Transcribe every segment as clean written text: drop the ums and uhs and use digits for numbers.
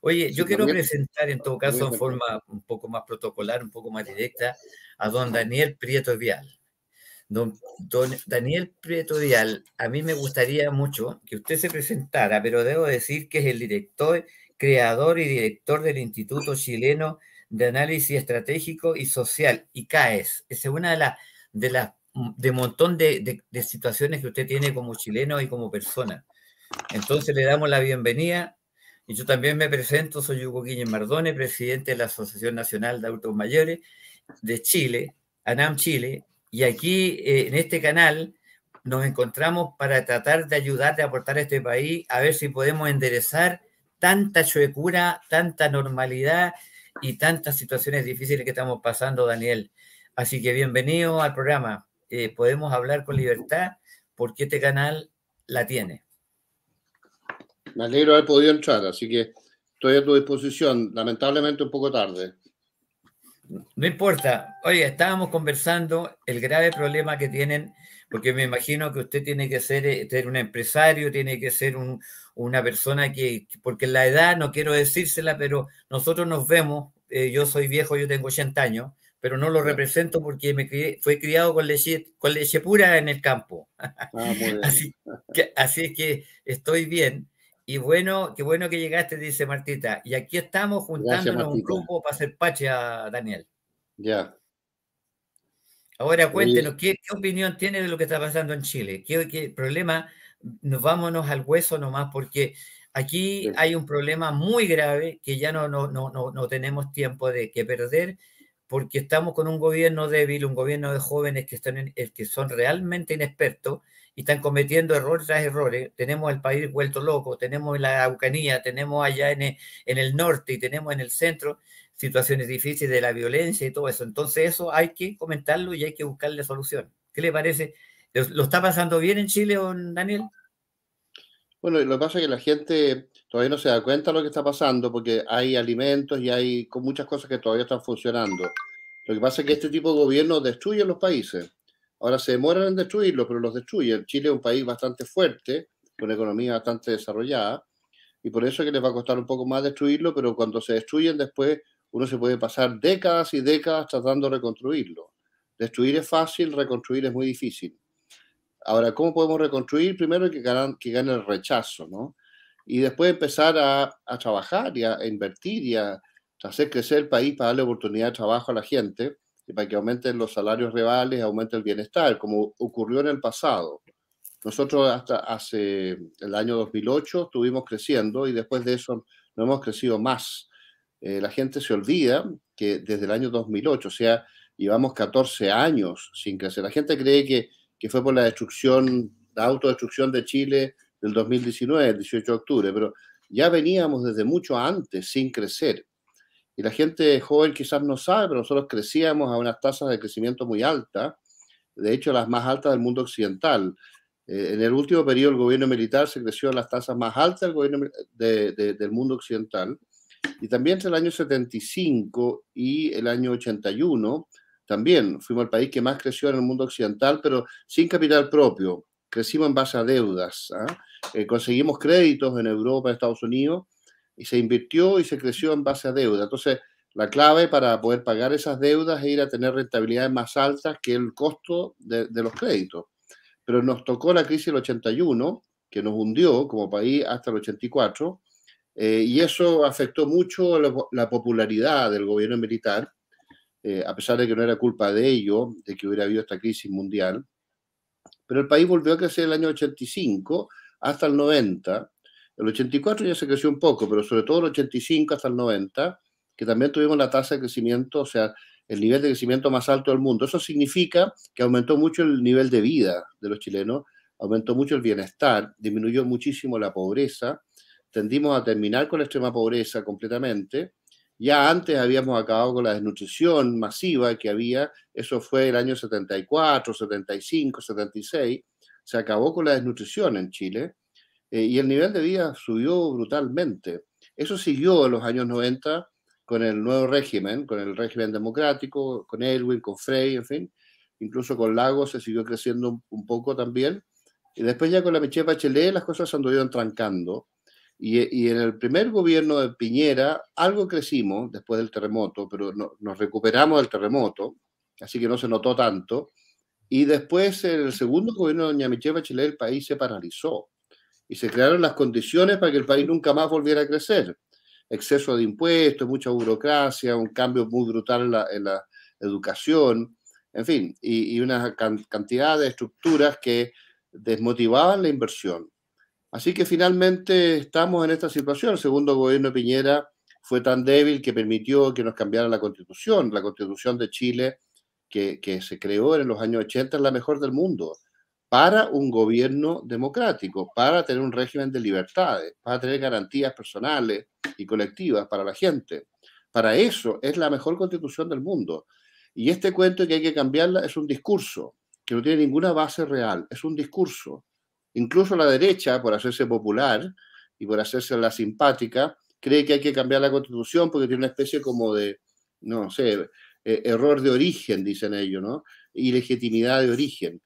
Oye, Sí, yo quiero también, presentar en todo caso también en forma un poco más protocolar, un poco más directa, a don Daniel Prieto Vial. Don Daniel Prieto Vial, a mí me gustaría mucho que usted se presentara, pero debo decir que es el director, creador y director del Instituto Chileno de Análisis Estratégico y Social, ICAES. Esa es una de montón de situaciones que usted tiene como chileno y como persona. Entonces le damos la bienvenida y yo también me presento, soy Hugo Guillén Mardone, presidente de la Asociación Nacional de Adultos Mayores de Chile, ANAM Chile, y aquí en este canal nos encontramos para tratar de ayudar, de aportar a este país, a ver si podemos enderezar tanta chuecura, tanta normalidad y tantas situaciones difíciles que estamos pasando, Daniel. Así que bienvenido al programa. Podemos hablar con libertad porque este canal la tiene. me alegro de haber podido entrar, así que estoy a tu disposición, lamentablemente un poco tarde. No importa. Oye, estábamos conversando el grave problema que tienen, porque me imagino que usted tiene que ser un empresario, tiene que ser una persona porque la edad, no quiero decírsela, pero nosotros nos vemos, yo soy viejo, yo tengo 80 años, pero no lo Ya. represento porque fue criado con leche pura en el campo. Ah, muy bien. Así es que estoy bien. Y bueno, qué bueno que llegaste, dice Martita. Y aquí estamos Gracias, juntándonos un Martita. grupo para hacer pache a Daniel. Ya. Ahora Oye, cuéntenos, ¿qué opinión tiene de lo que está pasando en Chile? ¿Qué problema? Vámonos al hueso nomás, porque aquí sí. hay un problema muy grave que ya no tenemos tiempo de que perder, porque estamos con un gobierno débil, un gobierno de jóvenes que son realmente inexpertos y están cometiendo error tras errores. Tenemos el país vuelto loco, tenemos la Araucanía, tenemos allá en el norte y tenemos en el centro situaciones difíciles de la violencia y todo eso. Entonces eso hay que comentarlo y hay que buscarle solución. ¿Qué le parece? ¿Lo está pasando bien en Chile, don Daniel? Bueno, lo que pasa es que la gente todavía no se da cuenta de lo que está pasando porque hay alimentos y hay muchas cosas que todavía están funcionando. Lo que pasa es que este tipo de gobiernos destruye los países. Ahora se demoran en destruirlos, pero los destruyen. Chile es un país bastante fuerte, con una economía bastante desarrollada, y por eso es que les va a costar un poco más destruirlo, pero cuando se destruyen después uno se puede pasar décadas y décadas tratando de reconstruirlo. Destruir es fácil, reconstruir es muy difícil. Ahora, ¿cómo podemos reconstruir? Primero que gane el rechazo, ¿no? Y después empezar a trabajar y a invertir y a hacer crecer el país para darle oportunidad de trabajo a la gente y para que aumenten los salarios reales, aumente el bienestar, como ocurrió en el pasado. Nosotros hasta hace el año 2008 estuvimos creciendo y después de eso no hemos crecido más. La gente se olvida que desde el año 2008, o sea, llevamos 14 años sin crecer. La gente cree que fue por la destrucción, la autodestrucción de Chile del 2019, el 18 de octubre, pero ya veníamos desde mucho antes sin crecer. Y la gente joven quizás no sabe, pero nosotros crecíamos a unas tasas de crecimiento muy altas, de hecho las más altas del mundo occidental. En el último periodo del gobierno militar se creció a las tasas más altas del, gobierno del mundo occidental. Y también entre el año 75 y el año 81, también fuimos el país que más creció en el mundo occidental, pero sin capital propio. Crecimos en base a deudas. Conseguimos créditos en Europa, en Estados Unidos, y se invirtió y se creció en base a deuda. Entonces, la clave para poder pagar esas deudas es ir a tener rentabilidades más altas que el costo de los créditos. Pero nos tocó la crisis del 81, que nos hundió como país hasta el 84, y eso afectó mucho la popularidad del gobierno militar, a pesar de que no era culpa de ello, de que hubiera habido esta crisis mundial. Pero el país volvió a crecer el año 85 hasta el 90. El 84 ya se creció un poco, pero sobre todo el 85 hasta el 90, que también tuvimos la tasa de crecimiento, o sea, el nivel de crecimiento más alto del mundo. Eso significa que aumentó mucho el nivel de vida de los chilenos, aumentó mucho el bienestar, disminuyó muchísimo la pobreza, tendimos a terminar con la extrema pobreza completamente. Ya antes habíamos acabado con la desnutrición masiva que había, eso fue el año 74, 75, 76, se acabó con la desnutrición en Chile, y el nivel de vida subió brutalmente. Eso siguió en los años 90 con el nuevo régimen, con el régimen democrático, con Elwin, con Frey, en fin, incluso con Lagos se siguió creciendo un poco también, y después ya con la Michelle Bachelet las cosas se anduvieron trancando. Y en el primer gobierno de Piñera algo crecimos después del terremoto, pero nos recuperamos del terremoto, así que no se notó tanto. Y después, en el segundo gobierno de doña Michelle Bachelet, el país se paralizó y se crearon las condiciones para que el país nunca más volviera a crecer. Exceso de impuestos, mucha burocracia, un cambio muy brutal en la educación, en fin, y una cantidad de estructuras que desmotivaban la inversión. Así que finalmente estamos en esta situación. El segundo gobierno de Piñera fue tan débil que permitió que nos cambiara la Constitución. La Constitución de Chile, que se creó en los años 80, es la mejor del mundo para un gobierno democrático, para tener un régimen de libertades, para tener garantías personales y colectivas para la gente. Para eso es la mejor Constitución del mundo. Y este cuento de que hay que cambiarla es un discurso que no tiene ninguna base real, es un discurso. Incluso la derecha, por hacerse popular y por hacerse la simpática, cree que hay que cambiar la Constitución porque tiene una especie como de, no sé, error de origen, dicen ellos, ¿no? Ilegitimidad de origen.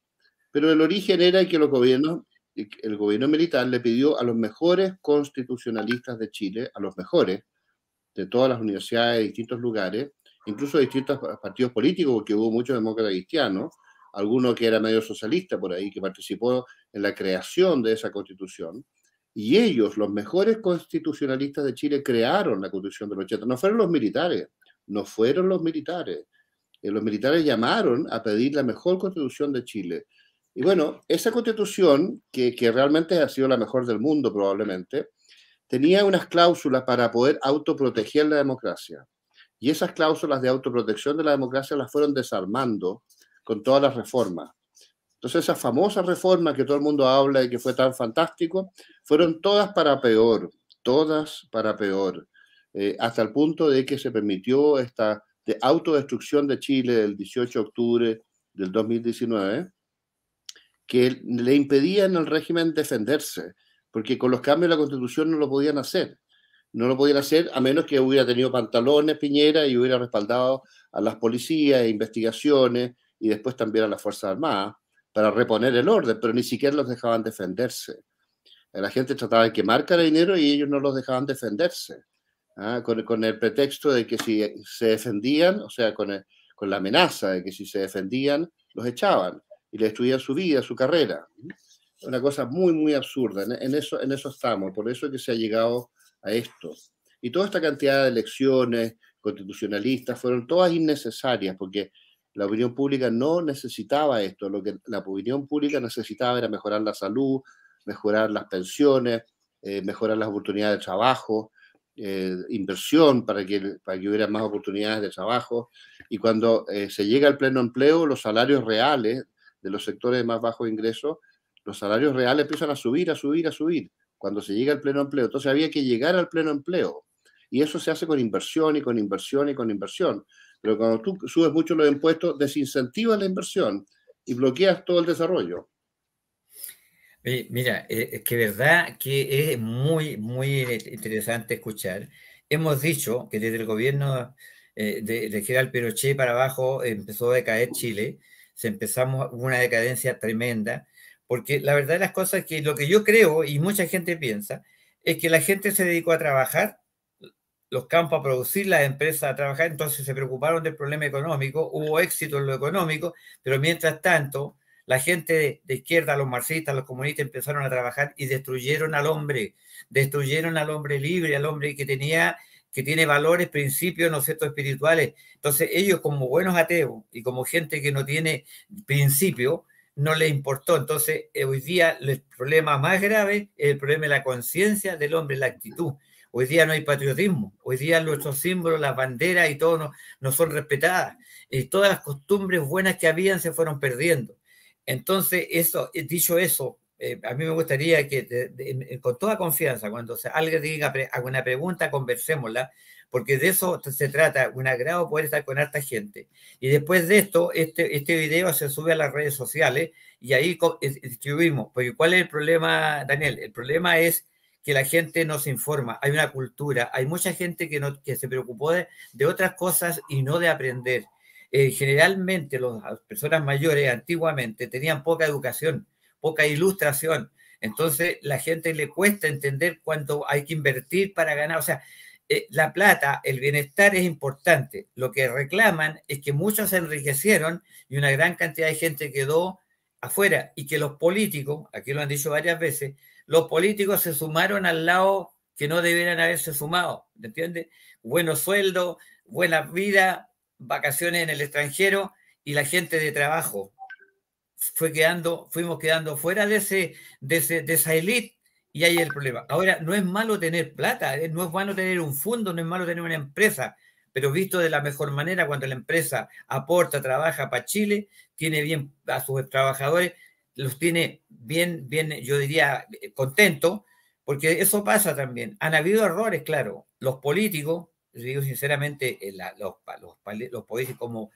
Pero el origen era que los gobiernos, el gobierno militar le pidió a los mejores constitucionalistas de Chile, a los mejores de todas las universidades de distintos lugares, incluso de distintos partidos políticos, porque hubo muchos demócratas cristianos, alguno que era medio socialista por ahí, que participó en la creación de esa constitución, y ellos, los mejores constitucionalistas de Chile, crearon la constitución del 80. No fueron los militares, no fueron los militares. Los militares llamaron a pedir la mejor constitución de Chile. Y bueno, esa constitución, que realmente ha sido la mejor del mundo probablemente, tenía unas cláusulas para poder autoproteger la democracia. Y esas cláusulas de autoprotección de la democracia las fueron desarmando con todas las reformas. Entonces, esas famosas reformas que todo el mundo habla y que fue tan fantástico, fueron todas para peor, todas para peor, hasta el punto de que se permitió esta de autodestrucción de Chile el 18 de octubre del 2019, que le impedían al régimen defenderse, porque con los cambios de la Constitución no lo podían hacer. No lo podían hacer a menos que hubiera tenido pantalones Piñera y hubiera respaldado a las policías, investigaciones y después también a las Fuerzas Armadas para reponer el orden, pero ni siquiera los dejaban defenderse. La gente trataba de quemar carabineros y ellos no los dejaban defenderse, con el pretexto de que si se defendían, o sea, con la amenaza de que si se defendían, los echaban y le destruían su vida, su carrera. Una cosa muy, muy absurda. En eso estamos, por eso es que se ha llegado a esto. Y toda esta cantidad de elecciones constitucionalistas fueron todas innecesarias, porque la opinión pública no necesitaba esto. Lo que la opinión pública necesitaba era mejorar la salud, mejorar las pensiones, mejorar las oportunidades de trabajo, inversión para que hubiera más oportunidades de trabajo. Y cuando se llega al pleno empleo, los salarios reales de los sectores de más bajos ingresos, los salarios reales empiezan a subir, a subir, a subir, cuando se llega al pleno empleo. Entonces había que llegar al pleno empleo. Y eso se hace con inversión y con inversión y con inversión. Pero cuando tú subes mucho los impuestos, desincentivas la inversión y bloqueas todo el desarrollo. Mira, es que verdad que es muy, muy interesante escuchar. Hemos dicho que desde el gobierno de General Pinochet para abajo empezó a decaer Chile, hubo una decadencia tremenda, porque la verdad de las cosas es que lo que yo creo y mucha gente piensa es que la gente se dedicó a trabajar, los campos a producir, las empresas a trabajar, entonces se preocuparon del problema económico, hubo éxito en lo económico, pero mientras tanto la gente de izquierda, los marxistas, los comunistas empezaron a trabajar y destruyeron al hombre libre, al hombre que tiene valores, principios, ¿no es cierto?, espirituales. Entonces ellos como buenos ateos y como gente que no tiene principio, no les importó. Entonces hoy día el problema más grave es el problema de la conciencia del hombre, la actitud. Hoy día no hay patriotismo, hoy día nuestros símbolos, las banderas y todo no son respetadas. Todas las costumbres buenas que habían se fueron perdiendo. Entonces, dicho eso, a mí me gustaría que con toda confianza, cuando alguien diga alguna pregunta, conversémosla, porque de eso se trata, un agrado poder estar con harta gente. Y después de esto, este video se sube a las redes sociales y ahí distribuimos. Porque ¿cuál es el problema, Daniel? El problema es que la gente no se informa, hay una cultura, hay mucha gente que se preocupó de otras cosas y no de aprender. Generalmente las personas mayores antiguamente tenían poca educación, poca ilustración. Entonces, la gente le cuesta entender cuánto hay que invertir para ganar. O sea, la plata, el bienestar es importante. Lo que reclaman es que muchos se enriquecieron y una gran cantidad de gente quedó afuera y que los políticos, aquí lo han dicho varias veces, los políticos se sumaron al lado que no debieran haberse sumado, ¿me entiendes? Buenos sueldos, buena vida, vacaciones en el extranjero y la gente de trabajo fuimos quedando fuera de esa élite y ahí el problema. Ahora, no es malo tener plata, no es malo tener un fondo, no es malo tener una empresa, pero visto de la mejor manera, cuando la empresa aporta, trabaja para Chile, tiene bien a sus trabajadores, los tiene bien, yo diría, contentos, porque eso pasa también. Han habido errores, claro. Los políticos, digo sinceramente, los políticos como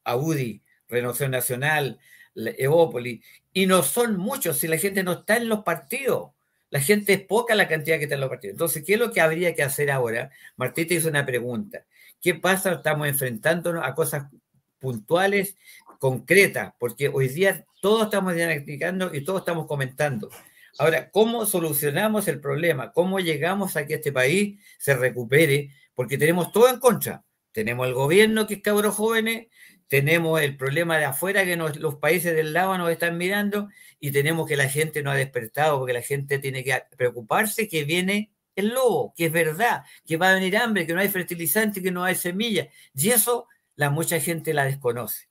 Audi, Renovación Nacional, Evópolis, y no son muchos si la gente no está en los partidos. La gente es poca la cantidad que está en los partidos. Entonces, ¿qué es lo que habría que hacer ahora? Martín te hizo una pregunta. ¿Qué pasa? Estamos enfrentándonos a cosas puntuales, concretas, porque hoy día todos estamos diagnosticando y todos estamos comentando. Ahora, ¿cómo solucionamos el problema? ¿Cómo llegamos a que este país se recupere? Porque tenemos todo en contra. Tenemos el gobierno que es cabros jóvenes, tenemos el problema de afuera que los países del lado nos están mirando y tenemos que la gente no ha despertado porque la gente tiene que preocuparse que viene el lobo, que es verdad, que va a venir hambre, que no hay fertilizante, que no hay semillas. Y eso mucha gente la desconoce.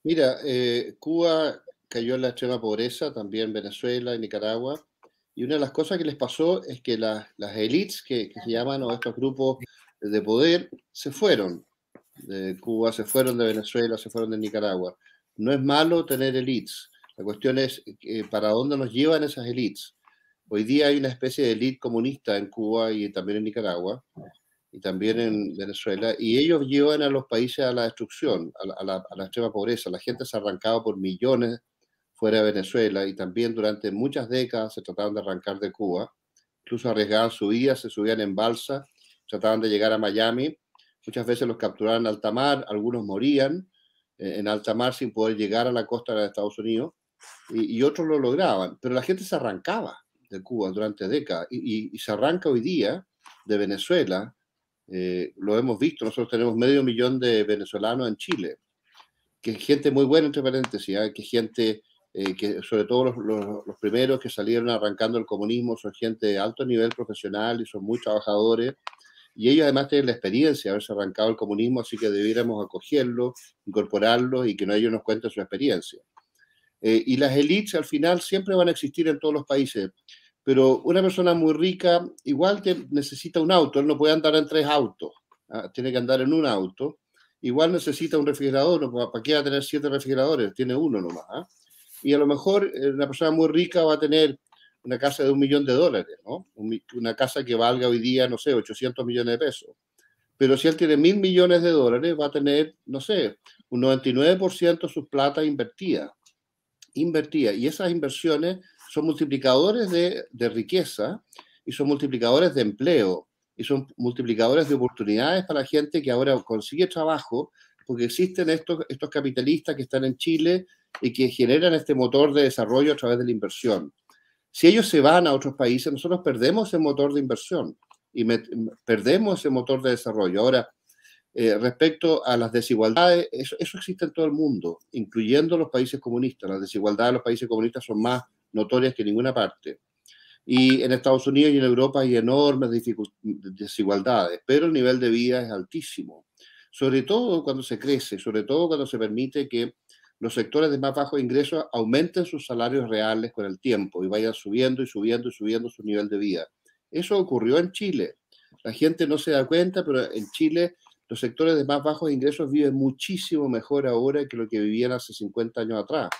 Mira, Cuba cayó en la extrema pobreza, también Venezuela y Nicaragua. Y una de las cosas que les pasó es que las élites, que se llaman, o estos grupos de poder, se fueron de Cuba, se fueron de Venezuela, se fueron de Nicaragua. No es malo tener élites. La cuestión es para dónde nos llevan esas élites. Hoy día hay una especie de élite comunista en Cuba y también en Nicaragua y también en Venezuela, y ellos llevan a los países a la destrucción, a la extrema pobreza. La gente se ha arrancado por millones fuera de Venezuela y también durante muchas décadas se trataban de arrancar de Cuba, incluso arriesgaban su vida, se subían en balsa, trataban de llegar a Miami, muchas veces los capturaban en alta mar, algunos morían en alta mar sin poder llegar a la costa de Estados Unidos, y otros lo lograban, pero la gente se arrancaba de Cuba durante décadas, y se arranca hoy día de Venezuela. Lo hemos visto, nosotros tenemos 500.000 de venezolanos en Chile, que es gente muy buena, entre paréntesis, que es gente que sobre todo los primeros que salieron arrancando el comunismo son gente de alto nivel profesional y son muy trabajadores, y ellos además tienen la experiencia de haberse arrancado el comunismo, así que debiéramos acogerlos, incorporarlos y que ellos nos cuenten su experiencia. Y las élites al final siempre van a existir en todos los países, pero una persona muy rica igual necesita un auto, él no puede andar en 3 autos, tiene que andar en un auto, igual necesita un refrigerador, ¿para qué va a tener 7 refrigeradores? Tiene uno nomás. Y a lo mejor una persona muy rica va a tener una casa de $1.000.000, ¿no? Una casa que valga hoy día, no sé, 800 millones de pesos. Pero si él tiene $1.000.000.000, va a tener, no sé, un 99% de su plata invertida. Y esas inversiones son multiplicadores de riqueza y son multiplicadores de empleo y son multiplicadores de oportunidades para la gente que ahora consigue trabajo, porque existen estos capitalistas que están en Chile y que generan este motor de desarrollo a través de la inversión. Si ellos se van a otros países, nosotros perdemos ese motor de inversión y perdemos ese motor de desarrollo. Ahora, respecto a las desigualdades, eso existe en todo el mundo, incluyendo los países comunistas. Las desigualdades de los países comunistas son más notorias que en ninguna parte. Y en Estados Unidos y en Europa hay enormes desigualdades, pero el nivel de vida es altísimo. Sobre todo cuando se crece, sobre todo cuando se permite que los sectores de más bajos ingresos aumenten sus salarios reales con el tiempo y vayan subiendo y subiendo y subiendo su nivel de vida. Eso ocurrió en Chile. La gente no se da cuenta, pero en Chile los sectores de más bajos ingresos viven muchísimo mejor ahora que lo que vivían hace 50 años atrás.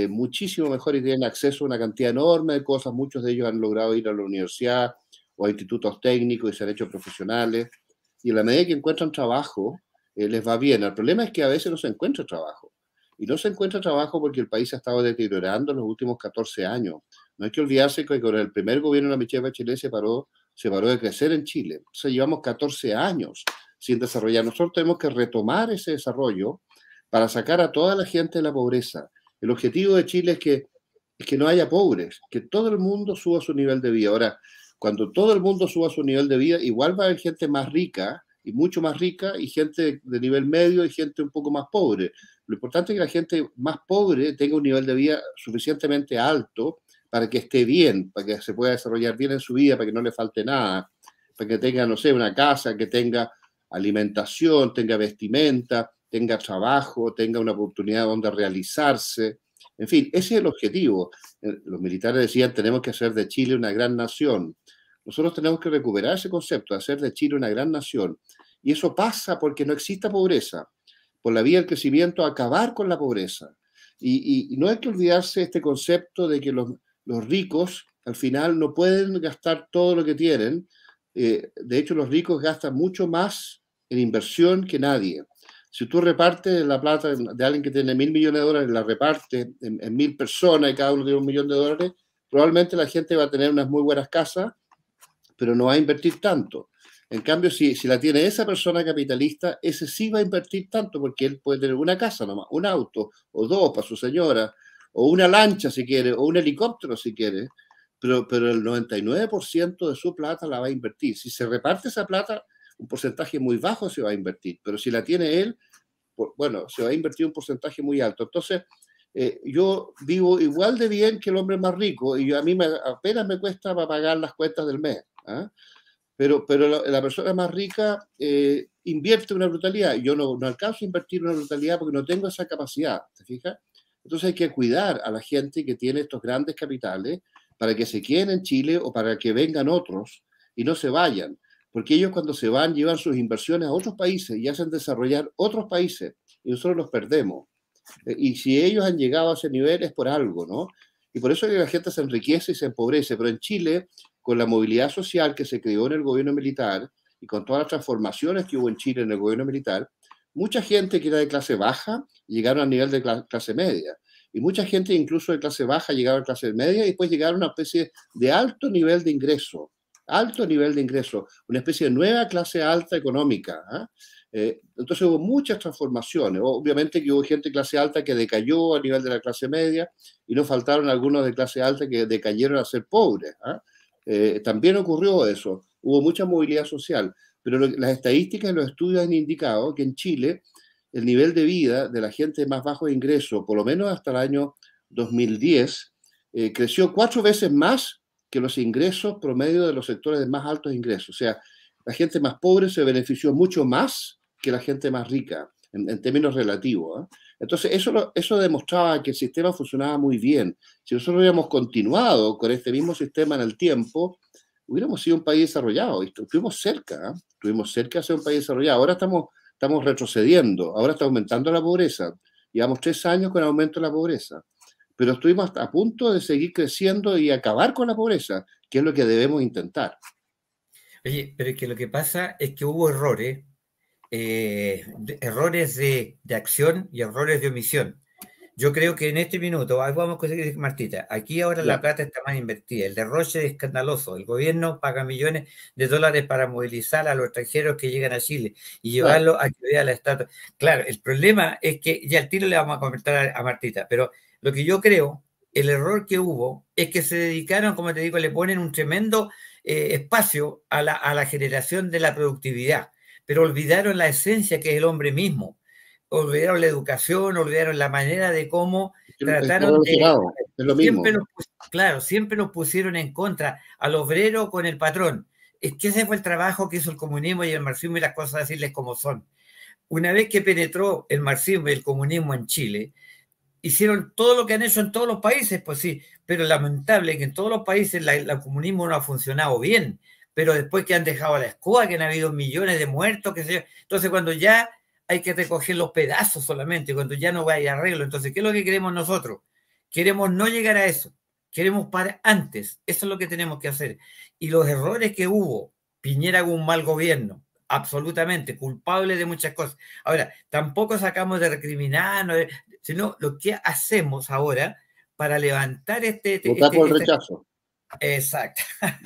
Muchísimo mejor y tienen acceso a una cantidad enorme de cosas. Muchos de ellos han logrado ir a la universidad o a institutos técnicos y se han hecho profesionales. Y a la medida que encuentran trabajo, les va bien. El problema es que a veces no se encuentra trabajo. Y no se encuentra trabajo porque el país ha estado deteriorando en los últimos 14 años. No hay que olvidarse que con el primer gobierno de la Michelle Bachelet se paró de crecer en Chile. O sea, llevamos 14 años sin desarrollar. Nosotros tenemos que retomar ese desarrollo para sacar a toda la gente de la pobreza. El objetivo de Chile es que es que no haya pobres, que todo el mundo suba su nivel de vida. Ahora, cuando todo el mundo suba su nivel de vida, igual va a haber gente más rica y mucho más rica y gente de nivel medio y gente un poco más pobre. Lo importante es que la gente más pobre tenga un nivel de vida suficientemente alto para que esté bien, para que se pueda desarrollar bien en su vida, para que no le falte nada, para que tenga, no sé, una casa, que tenga alimentación, tenga vestimenta, tenga trabajo, tenga una oportunidad donde realizarse. En fin, ese es el objetivo. Los militares decían, tenemos que hacer de Chile una gran nación. Nosotros tenemos que recuperar ese concepto, hacer de Chile una gran nación. Y eso pasa porque no exista pobreza, por la vía del crecimiento, acabar con la pobreza. Y no hay que olvidarse este concepto de que los ricos al final no pueden gastar todo lo que tienen. De hecho, los ricos gastan mucho más en inversión que nadie. Si tú repartes la plata de alguien que tiene $1.000 millones, la repartes en 1.000 personas y cada uno tiene $1.000.000, probablemente la gente va a tener unas muy buenas casas, pero no va a invertir tanto. En cambio, si la tiene esa persona capitalista, ese sí va a invertir tanto porque él puede tener una casa nomás, un auto o dos para su señora, o una lancha si quiere, o un helicóptero si quiere, pero el 99% de su plata la va a invertir. Si se reparte esa plata, un porcentaje muy bajo se va a invertir, pero si la tiene él, bueno, se va a invertir un porcentaje muy alto. Entonces, yo vivo igual de bien que el hombre más rico y a mí apenas me cuesta para pagar las cuentas del mes. ¿Ah? Pero la persona más rica invierte una brutalidad. Yo no alcanzo a invertir una brutalidad porque no tengo esa capacidad, ¿te fijas? Entonces hay que cuidar a la gente que tiene estos grandes capitales para que se queden en Chile o para que vengan otros y no se vayan. Porque ellos cuando se van llevan sus inversiones a otros países y hacen desarrollar otros países y nosotros los perdemos. Y si ellos han llegado a ese nivel es por algo, ¿no? Y por eso es que la gente se enriquece y se empobrece. Pero en Chile, con la movilidad social que se creó en el gobierno militar y con todas las transformaciones que hubo en Chile en el gobierno militar, mucha gente que era de clase baja llegaron al nivel de clase media. Y mucha gente incluso de clase baja llegaron a clase media y después llegaron a una especie de alto nivel de ingreso, una especie de nueva clase alta económica. Entonces hubo muchas transformaciones. Obviamente que hubo gente de clase alta que decayó a nivel de la clase media y no faltaron algunos de clase alta que decayeron a ser pobres. También ocurrió eso. Hubo mucha movilidad social, pero las estadísticas y los estudios han indicado que en Chile el nivel de vida de la gente de más bajo ingreso, por lo menos hasta el año 2010, creció 4 veces más que los ingresos promedio de los sectores de más altos ingresos. O sea, la gente más pobre se benefició mucho más que la gente más rica, en términos relativos. Entonces, eso demostraba que el sistema funcionaba muy bien. Si nosotros hubiéramos continuado con este mismo sistema en el tiempo, hubiéramos sido un país desarrollado. Estuvimos cerca, estuvimos cerca de ser un país desarrollado. Ahora estamos retrocediendo, ahora está aumentando la pobreza. Llevamos 3 años con aumento de la pobreza, pero estuvimos a punto de seguir creciendo y acabar con la pobreza, que es lo que debemos intentar. Oye, pero es que lo que pasa es que hubo errores, errores de acción y errores de omisión. Yo creo que en este minuto, ahí vamos a conseguir, Martita, aquí ahora la Ya. plata está más invertida, el derroche es escandaloso, el gobierno paga millones de dólares para movilizar a los extranjeros que llegan a Chile y Claro. llevarlos a que vea la estatua. Claro, el problema es que ya al tiro le vamos a comentar a Martita, pero lo que yo creo, el error que hubo es que se dedicaron, como te digo, le ponen un tremendo espacio a la generación de la productividad, pero olvidaron la esencia que es el hombre mismo, olvidaron la educación, olvidaron la manera de cómo Está trataron de, relacionado, es lo siempre mismo. claro, siempre nos pusieron en contra al obrero con el patrón. Es que ese fue el trabajo que hizo el comunismo y el marxismo y las cosas decirles como son. Una vez que penetró el marxismo y el comunismo en Chile, hicieron todo lo que han hecho en todos los países, pues sí, pero lamentable que en todos los países el comunismo no ha funcionado bien, pero después que han dejado a la escoba, que han habido millones de muertos, qué sé yo, entonces cuando ya hay que recoger los pedazos solamente, cuando ya no va a arreglo, entonces, ¿qué es lo que queremos nosotros? Queremos no llegar a eso, queremos para antes, eso es lo que tenemos que hacer. Y los errores que hubo, Piñera con un mal gobierno, absolutamente culpable de muchas cosas. Ahora, tampoco sacamos de recriminarnos, sino lo que hacemos ahora para levantar Votar por el rechazo. Exacto.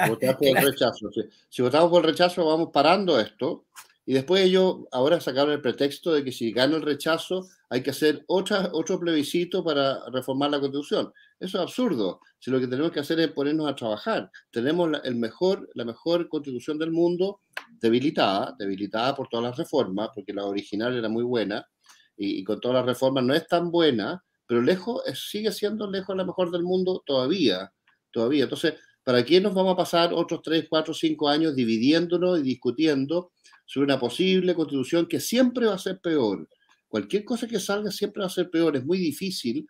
Votar por el Claro. rechazo. Si votamos por el rechazo, vamos parando esto. Y después ellos ahora sacaron el pretexto de que si gana el rechazo, hay que hacer otro plebiscito para reformar la Constitución. Eso es absurdo. Si lo que tenemos que hacer es ponernos a trabajar. Tenemos la mejor Constitución del mundo, debilitada por todas las reformas, porque la original era muy buena, y con todas las reformas no es tan buena, pero sigue siendo lejos la mejor del mundo todavía. Entonces, ¿para qué nos vamos a pasar otros 3, 4, 5 años dividiéndonos y discutiendo sobre una posible constitución que siempre va a ser peor? Cualquier cosa que salga siempre va a ser peor. Es muy difícil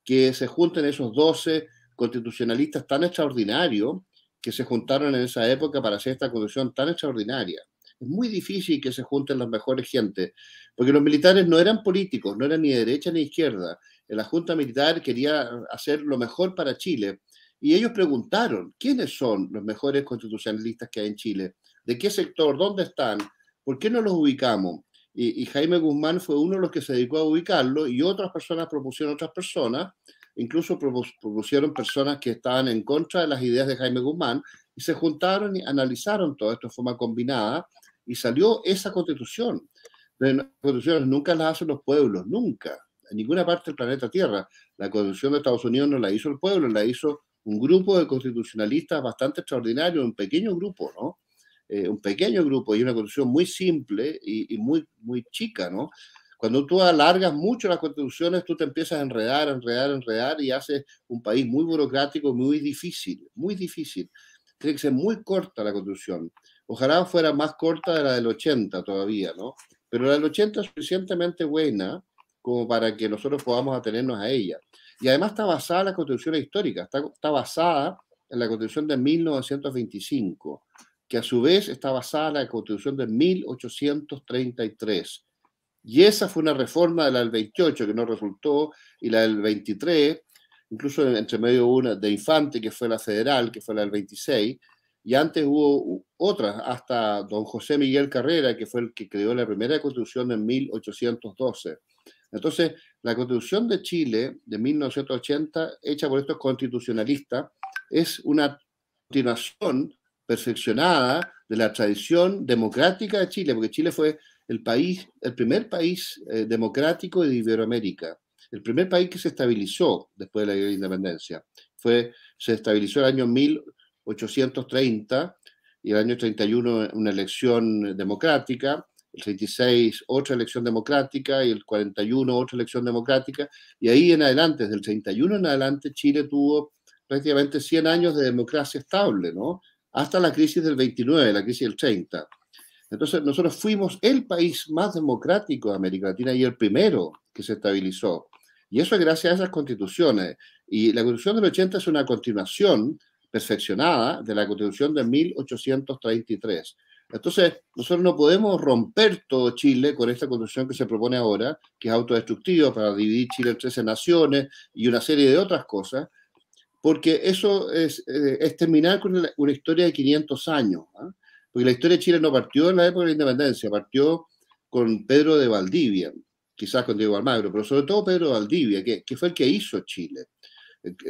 que se junten esos 12 constitucionalistas tan extraordinarios que se juntaron en esa época para hacer esta constitución tan extraordinaria. Es muy difícil que se junten las mejores gentes, porque los militares no eran políticos, no eran ni de derecha ni de izquierda. La Junta Militar quería hacer lo mejor para Chile. Y ellos preguntaron, ¿quiénes son los mejores constitucionalistas que hay en Chile? ¿De qué sector? ¿Dónde están? ¿Por qué no los ubicamos? Y Jaime Guzmán fue uno de los que se dedicó a ubicarlo, y otras personas propusieron otras personas, incluso propusieron personas que estaban en contra de las ideas de Jaime Guzmán, y se juntaron y analizaron todo esto de forma combinada, y salió esa constitución. Las constituciones nunca las hacen los pueblos, nunca, en ninguna parte del planeta Tierra. La Constitución de Estados Unidos no la hizo el pueblo, la hizo un grupo de constitucionalistas bastante extraordinario, un pequeño grupo, ¿no? Un pequeño grupo, y una constitución muy simple y muy, muy chica, ¿no? Cuando tú alargas mucho las constituciones, tú te empiezas a enredar y haces un país muy burocrático, muy difícil, muy difícil. Tiene que ser muy corta la constitución. Ojalá fuera más corta de la del 80 todavía, ¿no? Pero la del 80 es suficientemente buena como para que nosotros podamos atenernos a ella. Y además está basada en la constitución histórica, está basada en la constitución de 1925, que a su vez está basada en la Constitución de 1833. Y esa fue una reforma de la del 28 que no resultó, y la del 23, incluso entre medio una de Infante, que fue la federal, que fue la del 26, y antes hubo otras, hasta don José Miguel Carrera, que fue el que creó la primera Constitución en 1812. Entonces, la Constitución de Chile de 1980, hecha por estos constitucionalistas, es una continuación perfeccionada de la tradición democrática de Chile, porque Chile fue el primer país democrático de Iberoamérica, el primer país que se estabilizó después de la independencia. Se estabilizó el año 1830, y el año 31 una elección democrática, el 36 otra elección democrática, y el 41 otra elección democrática, y ahí en adelante, desde el 31 en adelante, Chile tuvo prácticamente 100 años de democracia estable, ¿no? Hasta la crisis del 29, la crisis del 30. Entonces, nosotros fuimos el país más democrático de América Latina y el primero que se estabilizó. Y eso es gracias a esas constituciones. Y la Constitución del 80 es una continuación perfeccionada de la Constitución de 1833. Entonces, nosotros no podemos romper todo Chile con esta constitución que se propone ahora, que es autodestructiva para dividir Chile en 13 naciones y una serie de otras cosas, porque eso es terminar con una historia de 500 años. ¿Eh? Porque la historia de Chile no partió en la época de la independencia, partió con Pedro de Valdivia, quizás con Diego Almagro, pero sobre todo Pedro de Valdivia, que fue el que hizo Chile.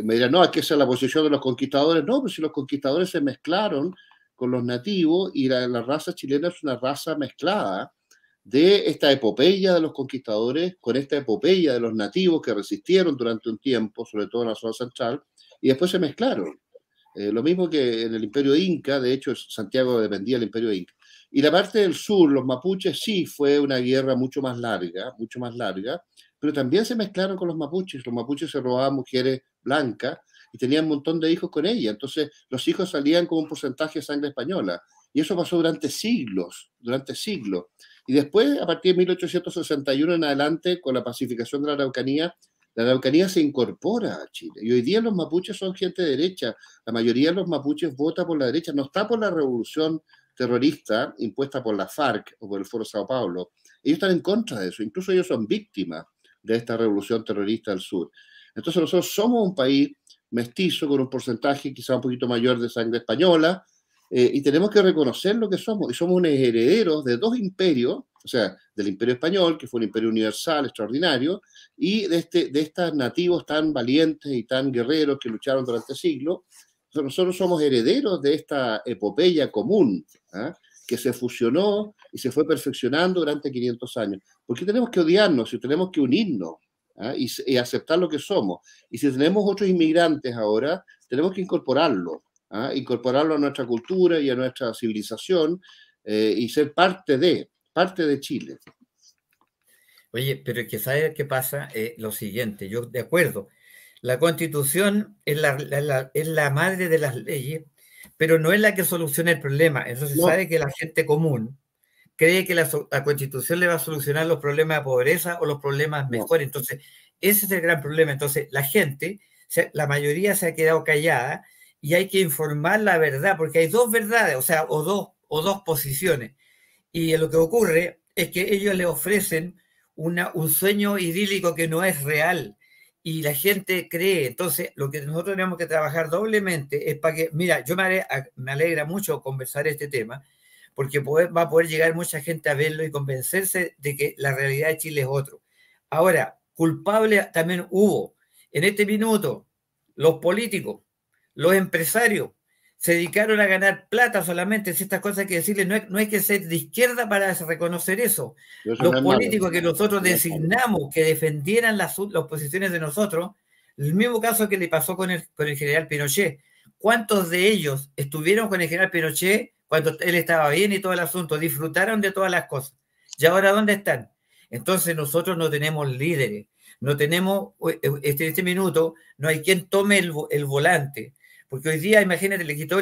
Me dirán, no, es que esa es la posición de los conquistadores. No, pero si los conquistadores se mezclaron con los nativos, y la raza chilena es una raza mezclada de esta epopeya de los conquistadores con esta epopeya de los nativos que resistieron durante un tiempo, sobre todo en la zona central, y después se mezclaron. Lo mismo que en el Imperio Inca, de hecho Santiago dependía del Imperio Inca. Y la parte del sur, los mapuches, sí fue una guerra mucho más larga, pero también se mezclaron con los mapuches. Los mapuches se robaban mujeres blancas y tenían un montón de hijos con ellas. Entonces los hijos salían con un porcentaje de sangre española. Y eso pasó durante siglos, Y después, a partir de 1861 en adelante, con la pacificación de la Araucanía se incorpora a Chile. Y hoy día los mapuches son gente de derecha. La mayoría de los mapuches vota por la derecha. No está por la revolución terrorista impuesta por la FARC o por el Foro Sao Paulo. Ellos están en contra de eso. Incluso ellos son víctimas de esta revolución terrorista del sur. Entonces nosotros somos un país mestizo con un porcentaje quizá un poquito mayor de sangre española, y tenemos que reconocer lo que somos. Y somos unos herederos de dos imperios, o sea, del Imperio Español, que fue un imperio universal, extraordinario, y de estos nativos tan valientes y tan guerreros que lucharon durante siglos. Nosotros somos herederos de esta epopeya común, ¿eh? que se fusionó y se fue perfeccionando durante 500 años. ¿Por qué tenemos que odiarnos si tenemos que unirnos? Y aceptar lo que somos? Y si tenemos otros inmigrantes ahora, tenemos que incorporarlo, incorporarlo a nuestra cultura y a nuestra civilización, y ser parte de Chile. Oye, pero es que ¿sabes qué pasa? Lo siguiente, yo de acuerdo, la Constitución es es la madre de las leyes, pero no es la que soluciona el problema. Entonces No, sabe que la gente común cree que la Constitución le va a solucionar los problemas de pobreza o los problemas no. mejores. Entonces, ese es el gran problema. Entonces, la gente, la mayoría se ha quedado callada y hay que informar la verdad, porque hay dos verdades, o sea, o dos posiciones. Y lo que ocurre es que ellos le ofrecen un sueño idílico que no es real y la gente cree. Entonces, lo que nosotros tenemos que trabajar doblemente es para que, mira, me alegra mucho conversar este tema, porque va a poder llegar mucha gente a verlo y convencerse de que la realidad de Chile es otro. Ahora, culpable también hubo en este minuto los políticos, los empresarios, se dedicaron a ganar plata solamente. Si estas cosas hay que decirles, no hay que ser de izquierda para reconocer eso. Pero eso no Los es malo. políticos que nosotros No es malo. designamos que defendieran las posiciones de nosotros, el mismo caso que le pasó con el general Pinochet. ¿Cuántos de ellos estuvieron con el general Pinochet cuando él estaba bien y todo el asunto? Disfrutaron de todas las cosas. ¿Y ahora dónde están? Entonces nosotros no tenemos líderes, no tenemos, este minuto, no hay quien tome el volante. Porque hoy día, imagínate, le quitó,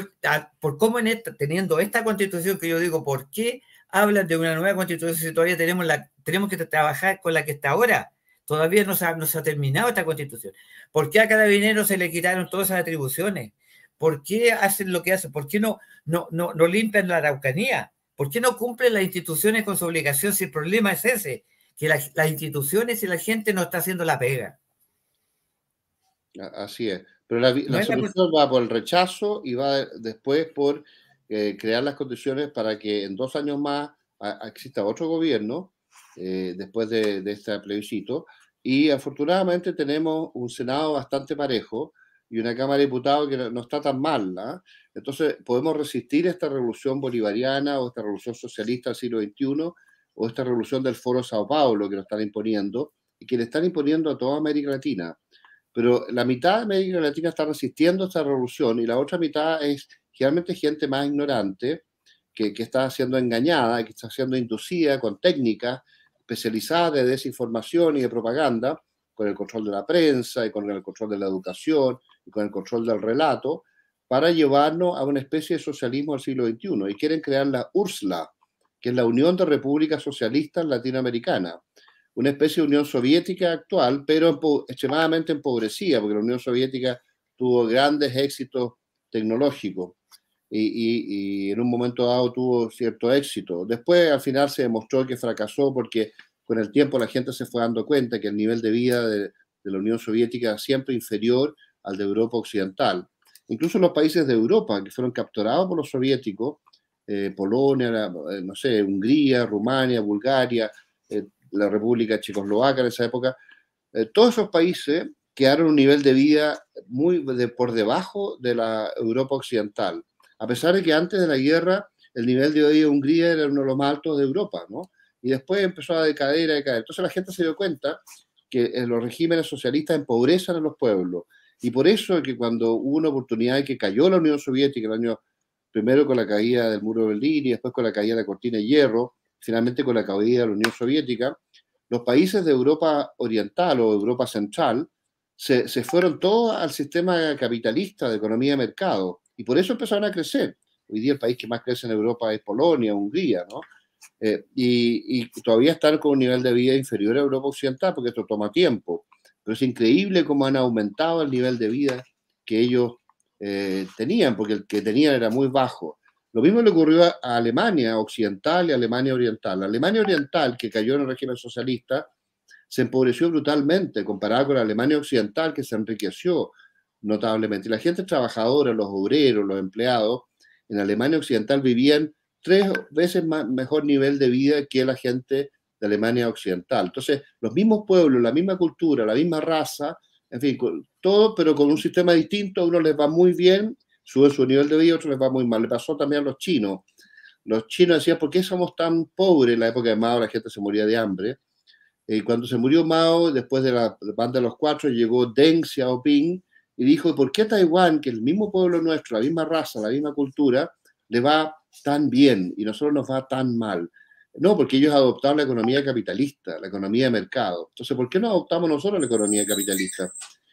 por cómo teniendo esta constitución que yo digo, ¿por qué hablan de una nueva constitución si todavía tenemos que trabajar con la que está ahora? Todavía no se ha terminado esta constitución. ¿Por qué a Carabineros se le quitaron todas esas atribuciones? ¿Por qué hacen lo que hacen? ¿Por qué no limpian la Araucanía? ¿Por qué no cumplen las instituciones con su obligación si el problema es ese? Que las instituciones y la gente no está haciendo la pega. Así es. Pero la solución va por el rechazo y va después por crear las condiciones para que en 2 años más exista otro gobierno después de este plebiscito. Y afortunadamente tenemos un Senado bastante parejo y una Cámara de Diputados que no está tan mal, ¿no? Entonces podemos resistir esta revolución bolivariana o esta revolución socialista del siglo XXI o esta revolución del Foro Sao Paulo que nos están imponiendo y que le están imponiendo a toda América Latina. Pero la mitad de América Latina está resistiendo esta revolución y la otra mitad es generalmente gente más ignorante que está siendo engañada, que está siendo inducida con técnicas especializadas de desinformación y de propaganda, con el control de la prensa y con el control de la educación y con el control del relato, para llevarnos a una especie de socialismo del siglo XXI. Y quieren crear la URSLA, que es la Unión de Repúblicas Socialistas Latinoamericanas, una especie de Unión Soviética actual, pero extremadamente empobrecida, porque la Unión Soviética tuvo grandes éxitos tecnológicos y en un momento dado tuvo cierto éxito. Después, al final, se demostró que fracasó porque con el tiempo la gente se fue dando cuenta que el nivel de vida de la Unión Soviética era siempre inferior al de Europa Occidental. Incluso los países de Europa que fueron capturados por los soviéticos, Polonia, no sé, Hungría, Rumania, Bulgaria, la República Checoslovaca en esa época, todos esos países quedaron un nivel de vida muy por debajo de la Europa Occidental, a pesar de que antes de la guerra el nivel de vida de Hungría era uno de los más altos de Europa, ¿no? Y después empezó a decaer, a decaer. Entonces la gente se dio cuenta que los regímenes socialistas empobrecen a los pueblos. Y por eso es que cuando hubo una oportunidad de que cayó la Unión Soviética, el año primero con la caída del muro de Berlín y después con la caída de la cortina de hierro, finalmente con la caída de la Unión Soviética, los países de Europa Oriental o Europa Central se fueron todos al sistema capitalista de economía de mercado y por eso empezaron a crecer. Hoy día el país que más crece en Europa es Polonia, Hungría, ¿no? Y todavía están con un nivel de vida inferior a Europa Occidental porque esto toma tiempo. Pero es increíble cómo han aumentado el nivel de vida que ellos tenían, porque el que tenían era muy bajo. Lo mismo le ocurrió a Alemania Occidental y a Alemania Oriental. La Alemania Oriental, que cayó en el régimen socialista, se empobreció brutalmente comparada con la Alemania Occidental, que se enriqueció notablemente. Y la gente trabajadora, los obreros, los empleados, en Alemania Occidental vivían 3 veces mejor nivel de vida que la gente de Alemania Occidental. Entonces, los mismos pueblos, la misma cultura, la misma raza, en fin, todo, pero con un sistema distinto, a unos les va muy bien, sube su nivel de vida, a otros les va muy mal. Le pasó también a los chinos. los chinos decían, ¿por qué somos tan pobres? En la época de Mao la gente se moría de hambre. Y cuando se murió Mao, después de la banda de los cuatro, llegó Deng Xiaoping y dijo, ¿por qué Taiwán, que es el mismo pueblo nuestro, la misma raza, la misma cultura, le va tan bien y nosotros nos va tan mal? No, porque ellos adoptaron la economía capitalista, la economía de mercado. Entonces, ¿por qué no adoptamos nosotros la economía capitalista?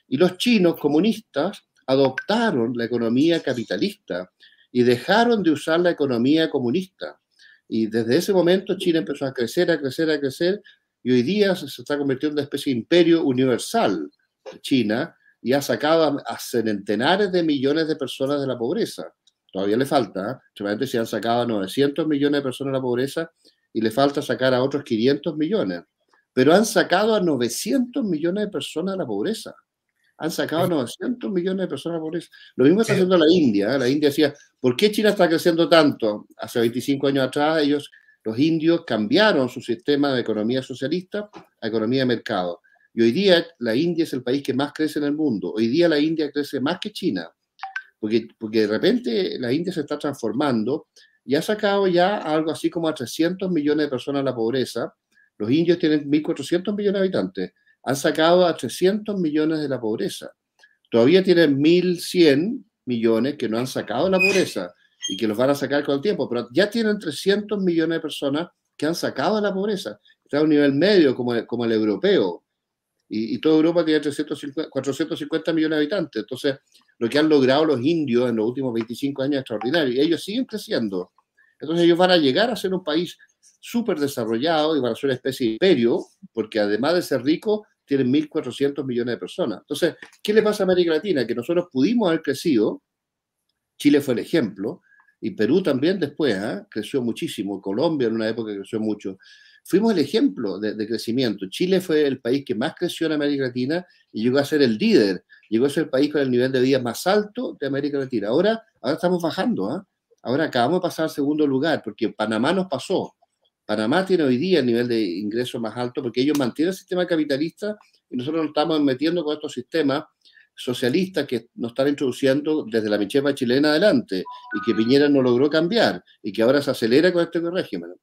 Y los chinos comunistas adoptaron la economía capitalista y dejaron de usar la economía comunista. Y desde ese momento China empezó a crecer, a crecer, a crecer, y hoy día se está convirtiendo en una especie de imperio universal China y ha sacado a centenares de millones de personas de la pobreza. Todavía le falta, ¿eh? Se han sacado a 900 millones de personas de la pobreza y le falta sacar a otros 500 millones. Pero han sacado a 900 millones de personas de la pobreza. Han sacado a 900 millones de personas de la pobreza. Lo mismo está haciendo la India. La India decía, ¿por qué China está creciendo tanto? Hace 25 años atrás los indios cambiaron su sistema de economía socialista a economía de mercado. Y hoy día la India es el país que más crece en el mundo. Hoy día la India crece más que China. Porque de repente la India se está transformando y ha sacado ya algo así como a 300 millones de personas de la pobreza. Los indios tienen 1.400 millones de habitantes. Han sacado a 300 millones de la pobreza. Todavía tienen 1.100 millones que no han sacado de la pobreza y que los van a sacar con el tiempo, pero ya tienen 300 millones de personas que han sacado de la pobreza. Está a un nivel medio como el europeo. Y toda Europa tiene 450 millones de habitantes. Entonces, lo que han logrado los indios en los últimos 25 años es extraordinario. Y ellos siguen creciendo. Entonces, ellos van a llegar a ser un país súper desarrollado y van a ser una especie de imperio, porque además de ser ricos, tienen 1.400 millones de personas. Entonces, ¿qué le pasa a América Latina? Que nosotros pudimos haber crecido, Chile fue el ejemplo, y Perú también después, creció muchísimo, Colombia en una época creció mucho. Fuimos el ejemplo de crecimiento. Chile fue el país que más creció en América Latina y llegó a ser el líder, llegó a ser el país con el nivel de vida más alto de América Latina. Ahora estamos bajando, ahora acabamos de pasar al segundo lugar, porque Panamá nos pasó. Panamá tiene hoy día el nivel de ingreso más alto porque ellos mantienen el sistema capitalista y nosotros nos estamos metiendo con estos sistemas socialistas que nos están introduciendo desde la Michepa chilena adelante y que Piñera no logró cambiar y que ahora se acelera con este régimen.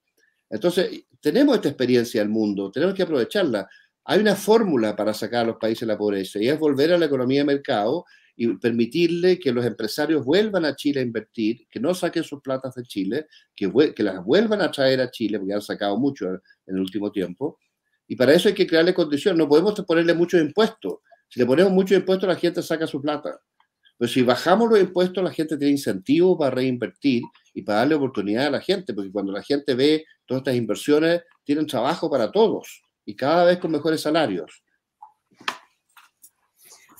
Entonces, tenemos esta experiencia del mundo, tenemos que aprovecharla. Hay una fórmula para sacar a los países de la pobreza y es volver a la economía de mercado y permitirle que los empresarios vuelvan a Chile a invertir, que no saquen sus platas de Chile, que las vuelvan a traer a Chile, porque han sacado mucho en el último tiempo. Y para eso hay que crearle condiciones. No podemos ponerle muchos impuestos. Si le ponemos muchos impuestos, la gente saca su plata. Pero si bajamos los impuestos, la gente tiene incentivo para reinvertir y para darle oportunidad a la gente, porque cuando la gente ve todas estas inversiones, tienen trabajo para todos y cada vez con mejores salarios.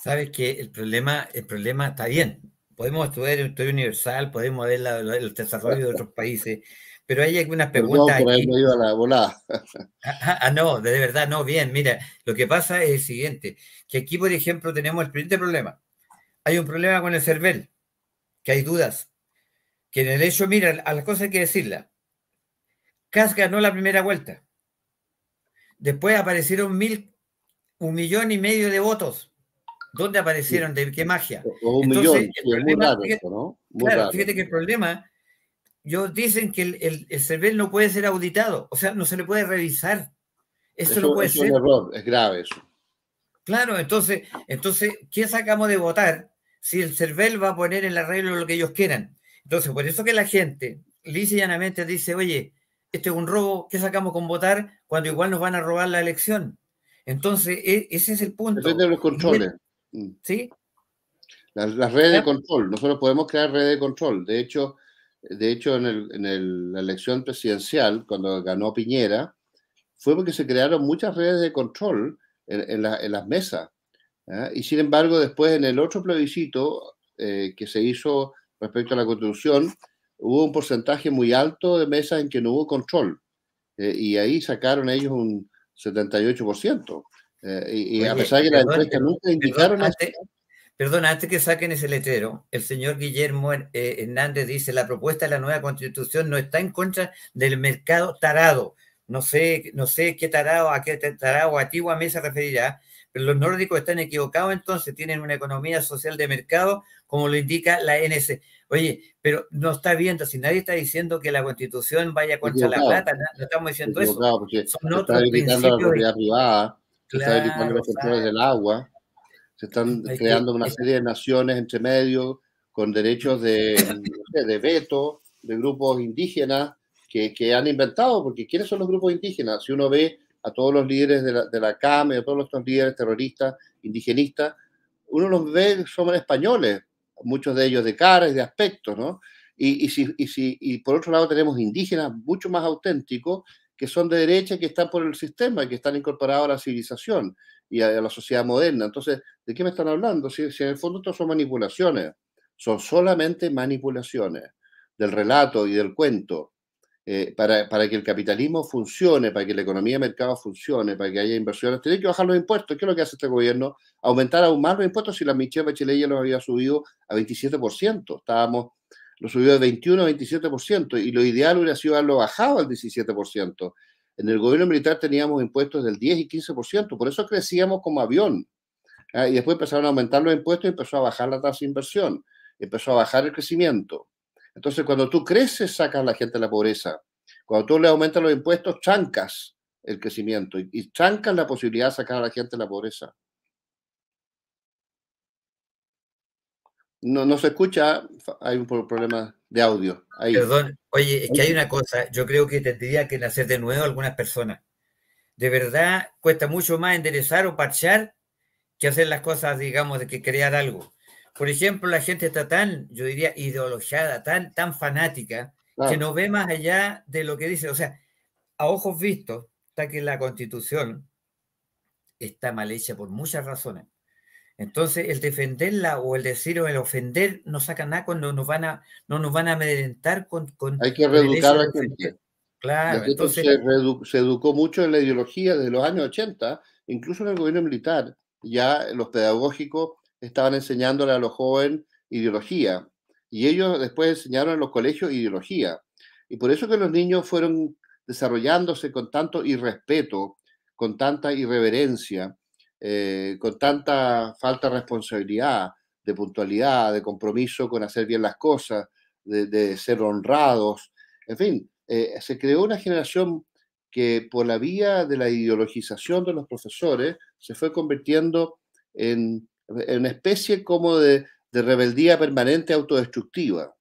Sabes que el problema está bien. Podemos estudiar historia universal, podemos ver el desarrollo de otros países, pero hay algunas preguntas aquí. Ido a la volada. No, de verdad, no, bien. Mira, lo que pasa es el siguiente, que aquí, por ejemplo, tenemos el siguiente problema. Hay un problema con el CERVEL, que hay dudas, que en el hecho, mira, a las cosas hay que decirlas. Kass ganó la primera vuelta. Después aparecieron 1,500,000 de votos. ¿Dónde aparecieron? ¿De qué magia? O 1 millón, sí, es muy raro esto, ¿no? Muy claro, raro. fíjate que el problema, dicen que el CERVEL no puede ser auditado, o sea, no se le puede revisar. Eso no puede ser. Es un error, es grave eso. Claro, entonces, ¿qué sacamos de votar si el CERVEL va a poner en el arreglo lo que ellos quieran? Entonces, por eso que la gente lisa y llanamente dice, oye, este es un robo, ¿qué sacamos con votar cuando igual nos van a robar la elección? Entonces, ese es el punto. Depende de los controles. ¿Sí? Las redes de control. Nosotros podemos crear redes de control. De hecho en la elección presidencial, cuando ganó Piñera, fue porque se crearon muchas redes de control en las mesas. Y sin embargo, después en el otro plebiscito que se hizo respecto a la Constitución, hubo un porcentaje muy alto de mesas en que no hubo control. Y ahí sacaron ellos un 78%. Oye, a pesar de que las encuestas nunca indicaron eso. Perdona, antes que saquen ese letrero, el señor Guillermo Hernández dice, la propuesta de la nueva Constitución no está en contra del mercado tarado. No sé qué tarado, a qué tarado antiguo a mí se referirá, pero los nórdicos están equivocados, entonces tienen una economía social de mercado, como lo indica la NC. Oye, pero no está viendo, si nadie está diciendo que la Constitución vaya contra la Equivocado, plata, no estamos diciendo eso. equivocado, porque Son se está otros limitando la principios. propiedad privada, se está quitando Claro, los controles del agua, se están es que creando una serie de naciones entre medio con derechos de, no sé, de veto de grupos indígenas que han inventado, porque ¿quiénes son los grupos indígenas? Si uno ve a todos los líderes de la CAM, a todos estos líderes terroristas, indigenistas, uno los ve, son españoles, muchos de ellos de cara y de aspecto, ¿no? Y por otro lado tenemos indígenas mucho más auténticos que son de derecha y que están por el sistema y que están incorporados a la civilización y a la sociedad moderna. Entonces, ¿de qué me están hablando? Si en el fondo esto son manipulaciones, son solamente manipulaciones del relato y del cuento. Para que el capitalismo funcione, para que la economía de mercado funcione, para que haya inversiones, tiene que bajar los impuestos. ¿Qué es lo que hace este gobierno? Aumentar aún más los impuestos si la Michelle Bachelet ya los había subido a 27%. Lo subió de 21 a 27%, y lo ideal hubiera sido haberlo bajado al 17%. En el gobierno militar teníamos impuestos del 10 y 15%, por eso crecíamos como avión. Y después empezaron a aumentar los impuestos y empezó a bajar la tasa de inversión, empezó a bajar el crecimiento. Entonces, cuando tú creces, sacas a la gente de la pobreza. Cuando tú le aumentas los impuestos, trancas el crecimiento y trancas la posibilidad de sacar a la gente de la pobreza. No se escucha, hay un problema de audio ahí. Perdón, oye, es que hay una cosa, yo creo que tendría que nacer de nuevo algunas personas. De verdad, cuesta mucho más enderezar o parchar que hacer las cosas, digamos, de que crear algo. Por ejemplo, la gente está tan, yo diría, ideologizada, tan fanática, que Claro. no ve más allá de lo que dice. O sea, a ojos vistos, está que la Constitución está mal hecha por muchas razones. Entonces, el defenderla o el decir o el ofender no saca nada cuando no nos van a amedrentar Hay que con el reeducar hecho a de la ofender. gente. La Claro, gente entonces, se educó mucho en la ideología desde los años 80, incluso en el gobierno militar. Ya los pedagógicos estaban enseñándole a los jóvenes ideología, y ellos después enseñaron en los colegios ideología. Y por eso que los niños fueron desarrollándose con tanto irrespeto, con tanta irreverencia, con tanta falta de responsabilidad, de puntualidad, de compromiso con hacer bien las cosas, de ser honrados, en fin. Se creó una generación que por la vía de la ideologización de los profesores se fue convirtiendo en una especie como de rebeldía permanente autodestructiva.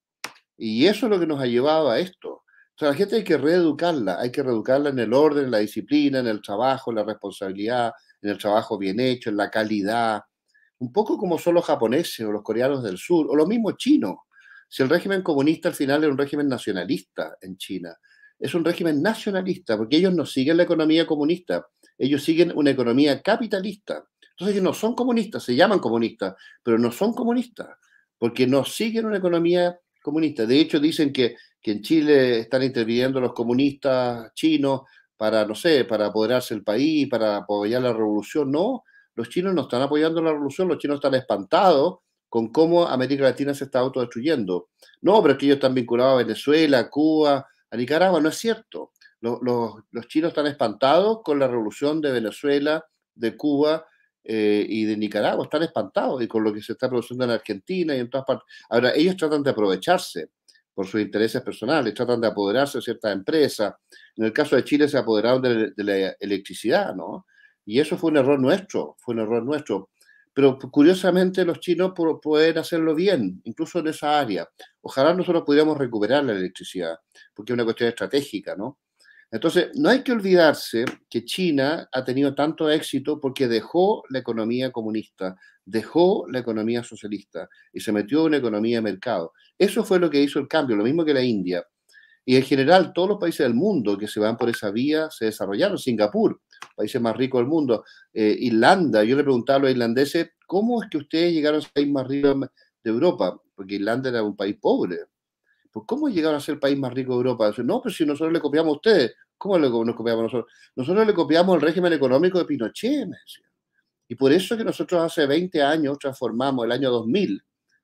Y eso es lo que nos ha llevado a esto. O sea, la gente hay que reeducarla en el orden, en la disciplina, en el trabajo, en la responsabilidad, en el trabajo bien hecho, en la calidad. Un poco como son los japoneses o los coreanos del sur, o los mismos chinos. Si el régimen comunista al final es un régimen nacionalista en China, es un régimen nacionalista, porque ellos no siguen la economía comunista, ellos siguen una economía capitalista. Entonces ellos no son comunistas, se llaman comunistas, pero no son comunistas, porque no siguen una economía comunista. De hecho, dicen que en Chile están interviniendo los comunistas chinos para, no sé, para apoderarse del país, para apoyar la revolución. No, los chinos no están apoyando la revolución, los chinos están espantados con cómo América Latina se está autodestruyendo. No, pero es que ellos están vinculados a Venezuela, a Cuba, a Nicaragua. No es cierto. Los chinos están espantados con la revolución de Venezuela, de Cuba y de Nicaragua. Están espantados y con lo que se está produciendo en Argentina y en todas partes. Ahora, ellos tratan de aprovecharse por sus intereses personales, tratan de apoderarse de ciertas empresas. En el caso de Chile se apoderaron de la electricidad, ¿no? Y eso fue un error nuestro, fue un error nuestro. Pero curiosamente los chinos pueden hacerlo bien, incluso en esa área. Ojalá nosotros pudiéramos recuperar la electricidad, porque es una cuestión estratégica, ¿no? Entonces, no hay que olvidarse que China ha tenido tanto éxito porque dejó la economía comunista, dejó la economía socialista y se metió en una economía de mercado. Eso fue lo que hizo el cambio, lo mismo que la India. Y en general, todos los países del mundo que se van por esa vía se desarrollaron. Singapur, países más ricos del mundo. Irlanda, yo le preguntaba a los irlandeses, ¿cómo es que ustedes llegaron a ser el país más rico de Europa? Porque Irlanda era un país pobre. Pues, ¿cómo llegaron a ser el país más rico de Europa? No, pero si nosotros le copiamos a ustedes. ¿Cómo nos copiamos nosotros? Nosotros le copiamos el régimen económico de Pinochet, me decía. Y por eso es que nosotros hace 20 años transformamos, el año 2000,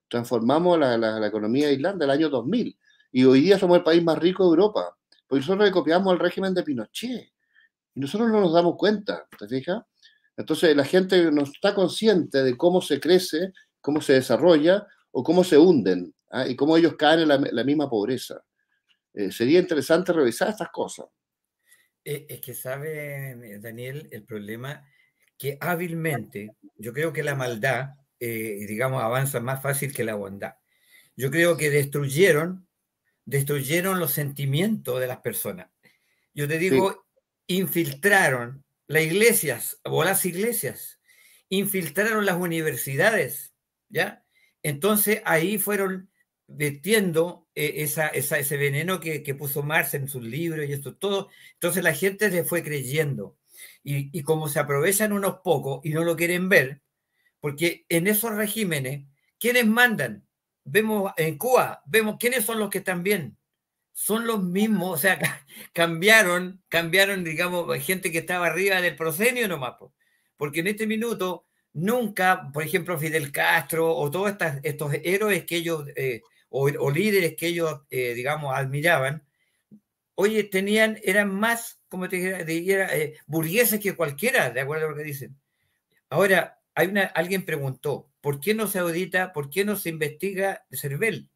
transformamos la economía de Irlanda el año 2000. Y hoy día somos el país más rico de Europa. Porque nosotros le copiamos el régimen de Pinochet. Y nosotros no nos damos cuenta, ¿te fijas? Entonces la gente no está consciente de cómo se crece, cómo se desarrolla o cómo se hunden, ¿ah? Y cómo ellos caen en la misma pobreza. Sería interesante revisar estas cosas. Es que sabe, Daniel, el problema que hábilmente, yo creo que la maldad, digamos, avanza más fácil que la bondad. Yo creo que destruyeron los sentimientos de las personas. Yo te Sí, digo, infiltraron las iglesias o las iglesias, infiltraron las universidades, ¿ya? Entonces ahí fueron vertiendo ese veneno que puso Marx en sus libros y esto todo. Entonces la gente le fue creyendo. Y como se aprovechan unos pocos y no lo quieren ver, porque en esos regímenes, ¿quiénes mandan? Vemos en Cuba, vemos quiénes son los que están bien, son los mismos, o sea, cambiaron, digamos, gente que estaba arriba del proscenio nomás, porque en este minuto nunca, por ejemplo, Fidel Castro o todos estos héroes que ellos, o líderes que ellos, digamos, admiraban, oye, eran más, como te dijera, burgueses que cualquiera, de acuerdo a lo que dicen. Ahora, alguien preguntó, ¿por qué no se audita, por qué no se investiga Cervel?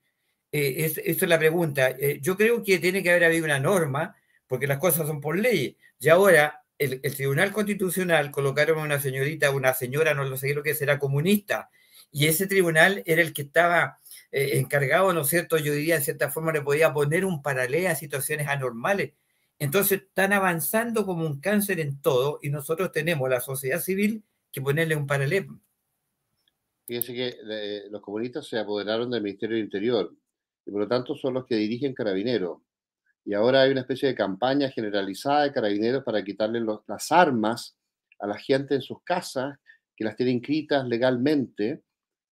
Esa es la pregunta. Yo creo que tiene que haber habido una norma, porque las cosas son por ley. Y ahora el Tribunal Constitucional colocaron a una señora, no lo sé lo que será, comunista, y ese tribunal era el que estaba encargado, ¿no es cierto? Yo diría, en cierta forma, le podía poner un paralelo a situaciones anormales. Entonces, están avanzando como un cáncer en todo, y nosotros tenemos la sociedad civil que ponerle un paralelo. fíjese que los comunistas se apoderaron del Ministerio del Interior y por lo tanto son los que dirigen Carabineros. Y ahora hay una especie de campaña generalizada de Carabineros para quitarle las armas a la gente en sus casas, que las tiene inscritas legalmente,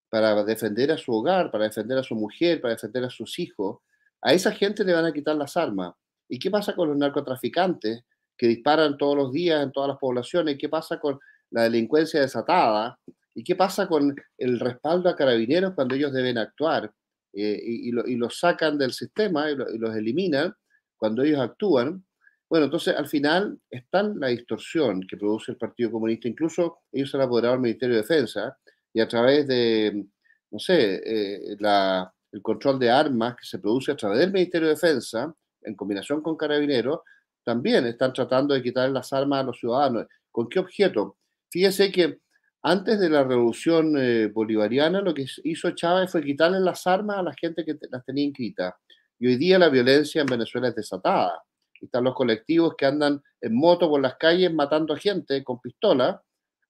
para defender a su hogar, para defender a su mujer, para defender a sus hijos. A esa gente le van a quitar las armas. ¿Y qué pasa con los narcotraficantes que disparan todos los días en todas las poblaciones? ¿Qué pasa con la delincuencia desatada? ¿Y qué pasa con el respaldo a carabineros cuando ellos deben actuar? Y los sacan del sistema y los eliminan cuando ellos actúan. Bueno, entonces al final está la distorsión que produce el Partido Comunista. Incluso ellos se han apoderado del Ministerio de Defensa y a través de, no sé, el control de armas que se produce a través del Ministerio de Defensa, en combinación con Carabineros, también están tratando de quitar las armas a los ciudadanos. ¿Con qué objeto? Fíjese que antes de la revolución bolivariana, lo que hizo Chávez fue quitarle las armas a la gente que las tenía inscritas. Y hoy día la violencia en Venezuela es desatada. Están los colectivos que andan en moto por las calles matando a gente con pistola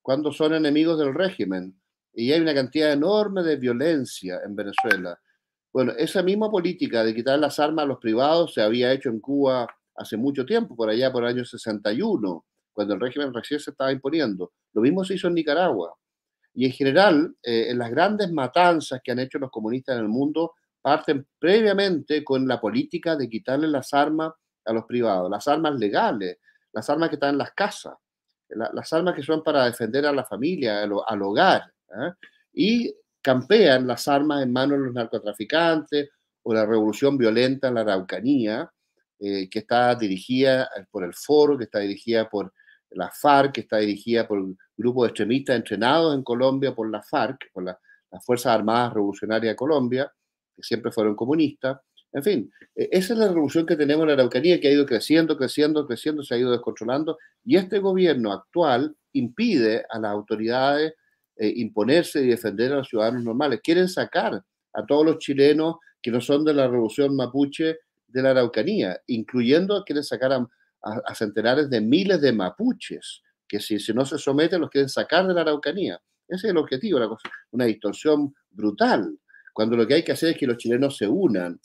cuando son enemigos del régimen. Y hay una cantidad enorme de violencia en Venezuela. Bueno, esa misma política de quitar las armas a los privados se había hecho en Cuba hace mucho tiempo, por allá por el año 61, cuando el régimen recién se estaba imponiendo. Lo mismo se hizo en Nicaragua. Y en general, en las grandes matanzas que han hecho los comunistas en el mundo, parten previamente con la política de quitarle las armas a los privados, las armas legales, las armas que están en las casas, las armas que son para defender a la familia, al hogar, ¿eh? Y campean las armas en manos de los narcotraficantes o la revolución violenta en la Araucanía, que está dirigida por el Foro, que está dirigida por la FARC, que está dirigida por grupos extremistas entrenados en Colombia por la FARC, por las Fuerzas Armadas Revolucionarias de Colombia, que siempre fueron comunistas. En fin, esa es la revolución que tenemos en la Araucanía, que ha ido creciendo, creciendo, creciendo, se ha ido descontrolando, y este gobierno actual impide a las autoridades imponerse y defender a los ciudadanos normales. Quieren sacar a todos los chilenos que no son de la revolución mapuche de la Araucanía, incluyendo, quieren sacar a centenares de miles de mapuches, que si no se someten los quieren sacar de la Araucanía. Ese es el objetivo, una distorsión brutal, cuando lo que hay que hacer es que los chilenos se unan.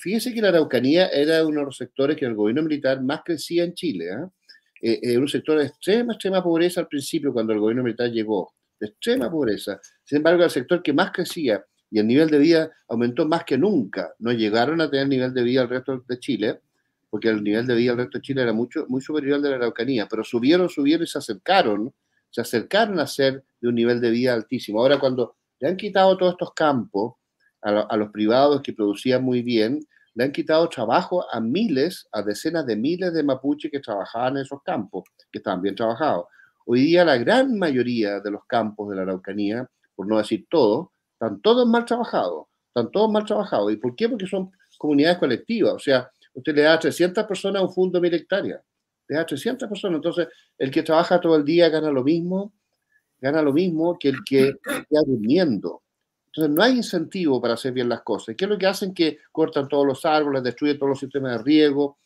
Fíjese que la Araucanía era uno de los sectores que el gobierno militar más crecía en Chile. Un sector de extrema, extrema pobreza al principio, cuando el gobierno militar llegó, de extrema pobreza. Sin embargo, el sector que más crecía y el nivel de vida aumentó más que nunca. No llegaron a tener nivel de vida al resto de Chile, porque el nivel de vida del resto de Chile era muy superior al de la Araucanía, pero subieron y se acercaron a ser de un nivel de vida altísimo. Ahora, cuando le han quitado todos estos campos a los privados que producían muy bien, le han quitado trabajo a miles, a decenas de miles de mapuches que trabajaban en esos campos, que estaban bien trabajados. Hoy día la gran mayoría de los campos de la Araucanía, por no decir todos, están todos mal trabajados, están todos mal trabajados. ¿Y por qué? Porque son comunidades colectivas, o sea, usted le da a 300 personas un fondo de 1000 hectáreas, le da a 300 personas, entonces el que trabaja todo el día gana lo mismo que el que está durmiendo. Entonces no hay incentivo para hacer bien las cosas. ¿Qué es lo que hacen? Que cortan todos los árboles, destruyen todos los sistemas de riego,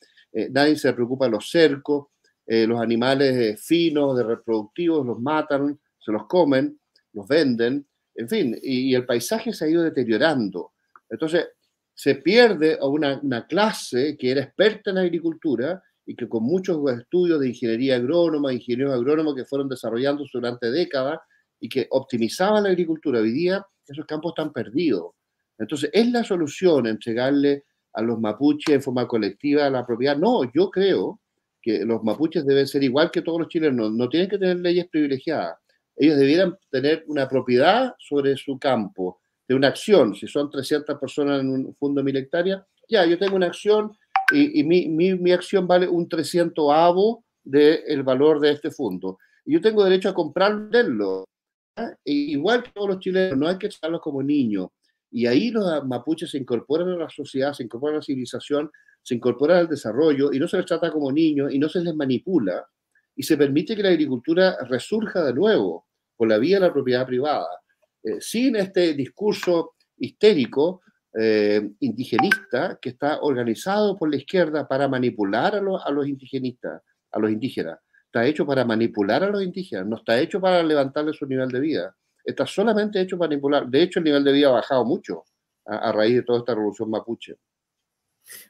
nadie se preocupa de los cercos, los animales finos, de reproductivos, los matan, se los comen, los venden, en fin, y el paisaje se ha ido deteriorando. Entonces se pierde a una clase que era experta en agricultura y que con muchos estudios de ingeniería agrónoma, ingenieros agrónomos que fueron desarrollándose durante décadas y que optimizaban la agricultura. Hoy día esos campos están perdidos. Entonces, ¿es la solución entregarle a los mapuches en forma colectiva la propiedad? No, yo creo que los mapuches deben ser igual que todos los chilenos, no tienen que tener leyes privilegiadas. Ellos debieran tener una propiedad sobre su campo, de una acción. Si son 300 personas en un fondo de 1000 hectáreas, ya, yo tengo una acción y mi acción vale un 300avo del valor de este fondo. Y yo tengo derecho a comprarlo. Igual que todos los chilenos, no hay que tratarlos como niños. Y ahí los mapuches se incorporan a la sociedad, se incorporan a la civilización, se incorporan al desarrollo y no se les trata como niños y no se les manipula y se permite que la agricultura resurja de nuevo por la vía de la propiedad privada, sin este discurso histérico, indigenista, que está organizado por la izquierda para manipular a los indigenistas, a los indígenas. Está hecho para manipular a los indígenas, no está hecho para levantarle su nivel de vida. Está solamente hecho para manipular. De hecho, el nivel de vida ha bajado mucho a raíz de toda esta revolución mapuche.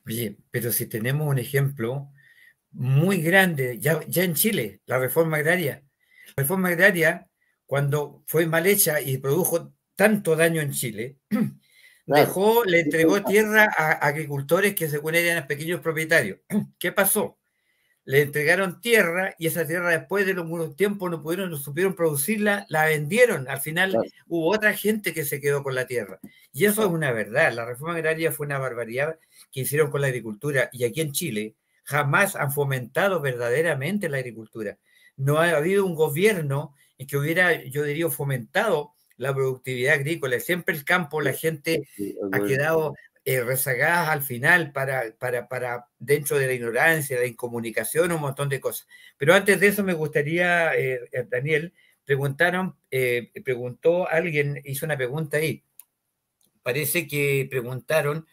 Oye, pero si tenemos un ejemplo muy grande, ya en Chile, la reforma agraria. La reforma agraria, cuando fue mal hecha y produjo tanto daño en Chile, Claro. le entregó tierra a agricultores que según eran pequeños propietarios. ¿Qué pasó? Le entregaron tierra y esa tierra después de algunos tiempos no supieron producirla, la vendieron. Al final Claro, hubo otra gente que se quedó con la tierra. Y eso es claro. una verdad. La reforma agraria fue una barbaridad que hicieron con la agricultura. Y aquí en Chile jamás han fomentado verdaderamente la agricultura. No ha habido un gobierno en que hubiera, yo diría, fomentado la productividad agrícola. Siempre el campo, la gente ha quedado rezagadas al final para dentro de la ignorancia, de la incomunicación, un montón de cosas. Pero antes de eso me gustaría, Daniel, preguntó alguien, hizo una pregunta ahí. Parece que preguntaron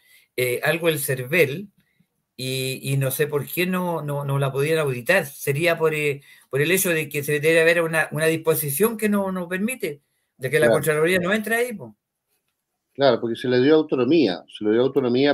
algo del CERVEL y no sé por qué no la podían auditar. Sería por el hecho de que se debe haber una disposición que no permite, de que la Claro, Contraloría no entre ahí, po. claro, porque se le dio autonomía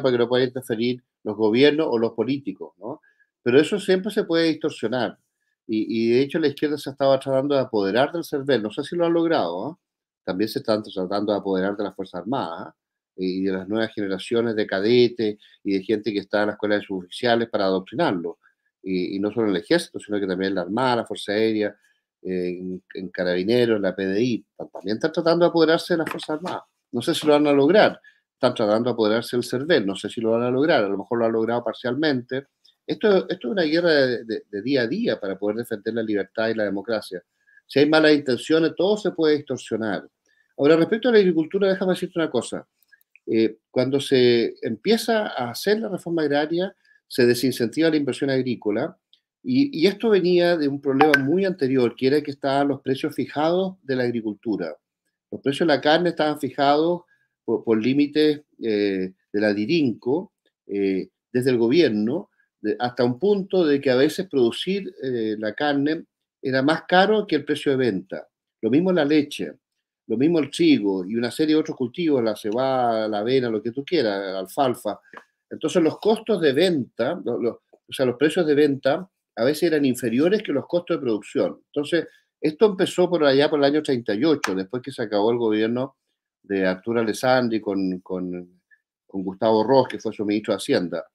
para que no puedan interferir los gobiernos o los políticos, ¿no? Pero eso siempre se puede distorsionar. Y de hecho la izquierda se estaba tratando de apoderar del CERVEL, no sé si lo han logrado, ¿ah? También se están tratando de apoderar de las Fuerzas Armadas, ¿ah? Y de las nuevas generaciones de cadetes y de gente que está en la escuela de suboficiales para adoctrinarlo. Y no solo en el ejército, sino que también en la Armada, la Fuerza Aérea, en Carabineros, en la PDI, también están tratando de apoderarse de las Fuerzas Armadas. No sé si lo van a lograr. Están tratando de apoderarse del CERVEL. No sé si lo van a lograr. A lo mejor lo han logrado parcialmente. Esto es una guerra de día a día para poder defender la libertad y la democracia. Si hay malas intenciones, todo se puede distorsionar. Ahora, respecto a la agricultura, déjame decirte una cosa. Cuando se empieza a hacer la reforma agraria, se desincentiva la inversión agrícola y esto venía de un problema muy anterior, que era que estaban los precios fijados de la agricultura. Los precios de la carne estaban fijados por límites de la DIRINCO, desde el gobierno, hasta un punto de que a veces producir la carne era más caro que el precio de venta. Lo mismo la leche, lo mismo el trigo y una serie de otros cultivos, la cebada, la avena, lo que tú quieras, la alfalfa. Entonces los costos de venta, o sea, los precios de venta a veces eran inferiores que los costos de producción. Entonces, esto empezó por allá por el año 38, después que se acabó el gobierno de Arturo Alessandri con Gustavo Ross, que fue su ministro de Hacienda.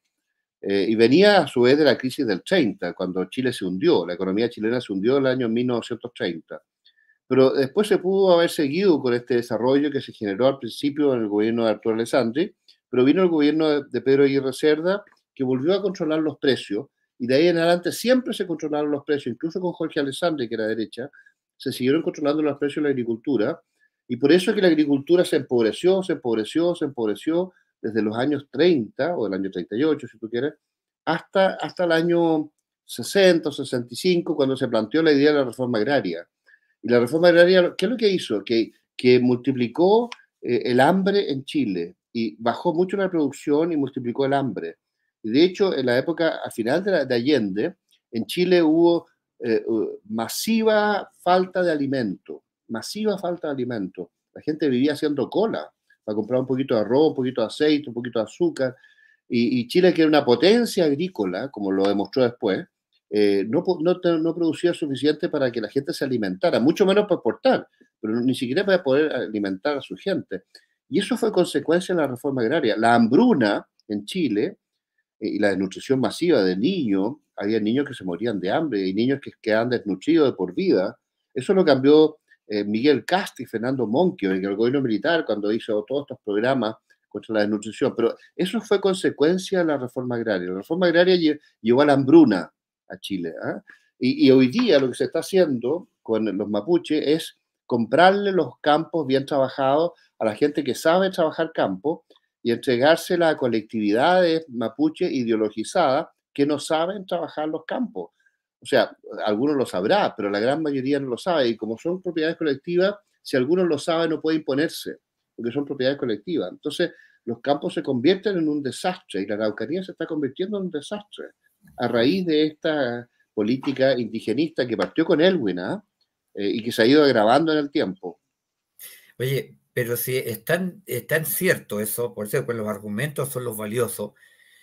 Y venía a su vez de la crisis del 30, cuando Chile se hundió, la economía chilena se hundió en el año 1930. Pero después se pudo haber seguido con este desarrollo que se generó al principio en el gobierno de Arturo Alessandri, pero vino el gobierno de Pedro Aguirre Cerda, que volvió a controlar los precios y de ahí en adelante siempre se controlaron los precios, incluso con Jorge Alessandri, que era derecha, se siguieron controlando los precios de la agricultura, y por eso es que la agricultura se empobreció, se empobreció, se empobreció desde los años 30, o el año 38, si tú quieres, hasta el año 60 o 65, cuando se planteó la idea de la reforma agraria. Y la reforma agraria, ¿qué es lo que hizo? Que multiplicó el hambre en Chile y bajó mucho la producción y multiplicó el hambre. Y de hecho, en la época, al final de Allende, en Chile hubo masiva falta de alimento, masiva falta de alimento. La gente vivía haciendo cola para comprar un poquito de arroz, un poquito de aceite, un poquito de azúcar. Y Chile, que era una potencia agrícola, como lo demostró después, no producía suficiente para que la gente se alimentara, mucho menos para exportar, pero ni siquiera para poder alimentar a su gente. Y eso fue consecuencia de la reforma agraria. La hambruna en Chile y la desnutrición masiva de niños, había niños que se morían de hambre y niños que quedaban desnutridos de por vida. Eso lo cambió Miguel Cast y Fernando Monquio en el gobierno militar cuando hizo todos estos programas contra la desnutrición. Pero eso fue consecuencia de la reforma agraria. La reforma agraria llevó a la hambruna a Chile. Y hoy día lo que se está haciendo con los mapuches es comprarle los campos bien trabajados a la gente que sabe trabajar campo y entregársela a colectividades mapuche ideologizadas que no saben trabajar los campos. O sea, algunos lo sabrán, pero la gran mayoría no lo sabe. Y como son propiedades colectivas, si algunos lo saben, no puede imponerse, porque son propiedades colectivas. Entonces, los campos se convierten en un desastre y la Araucanía se está convirtiendo en un desastre a raíz de esta política indigenista que partió con Elwin y que se ha ido agravando en el tiempo. Oye, pero si es tan cierto eso, por eso con los argumentos son los valiosos.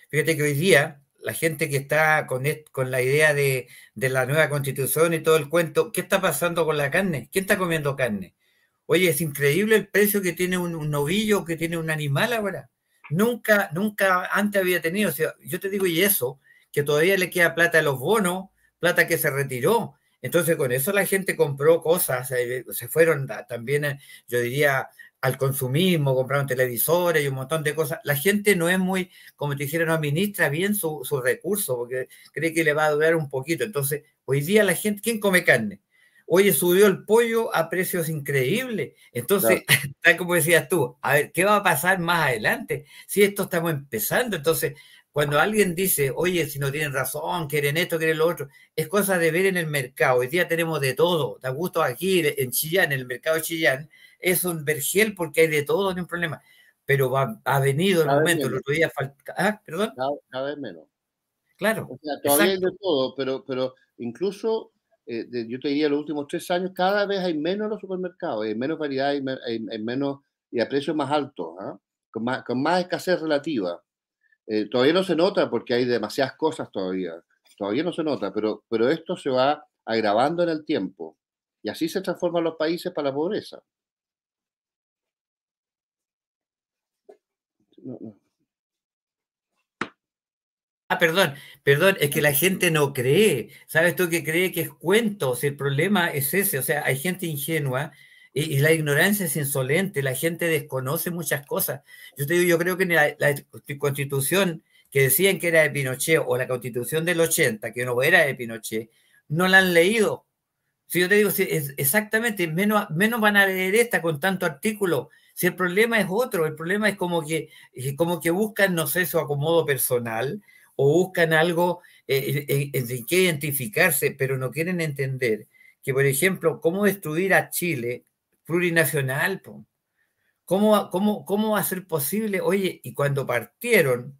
Fíjate que hoy día la gente que está con la idea de la nueva constitución y todo el cuento, ¿qué está pasando con la carne? ¿Quién está comiendo carne? Oye, es increíble el precio que tiene un novillo, que tiene un animal ahora. Nunca antes había tenido. O sea, yo te digo, y eso, que todavía le queda plata a los bonos, plata que se retiró. Entonces, con eso la gente compró cosas, se fueron también, yo diría, al consumismo, compraron televisores y un montón de cosas. La gente no es muy, como te dijeron, no administra bien sus recursos, porque cree que le va a durar un poquito. Entonces, hoy día la gente, ¿quién come carne? Oye, subió el pollo a precios increíbles. Entonces, Claro. tal como decías tú, a ver, ¿qué va a pasar más adelante? Si esto estamos empezando, entonces, cuando alguien dice, oye, si no tienen razón, quieren esto, quieren lo otro, es cosa de ver en el mercado. Hoy día tenemos de todo. Da gusto aquí en Chillán, en el mercado de Chillán, es un vergel porque hay de todo, no hay un problema. Pero ha venido el Cada vez momento, el menos. otro día falta. Ah, perdón. Cada vez menos. Claro, O sea, todavía hay de exacto. todo, pero incluso, yo te diría, los últimos 3 años, cada vez hay menos en los supermercados, hay menos variedad, hay menos, y a precios más altos, con más escasez relativa. Todavía no se nota porque hay demasiadas cosas todavía no se nota, pero esto se va agravando en el tiempo, y así se transforman los países para la pobreza. No, no. Ah, perdón, es que la gente no cree. ¿Sabes tú que cree que es cuento? Si el problema es ese, o sea, hay gente ingenua y la ignorancia es insolente, la gente desconoce muchas cosas. Yo te digo, yo creo que la constitución que decían que era de Pinochet o la constitución del 80, que no era de Pinochet, no la han leído. Si yo te digo, si es exactamente, menos van a leer esta con tanto artículo. Si el problema es otro, el problema es como que buscan, no sé, su acomodo personal o buscan algo en que identificarse, pero no quieren entender que, por ejemplo, cómo destruir a Chile plurinacional, po. ¿Cómo va a ser posible? Oye, y cuando partieron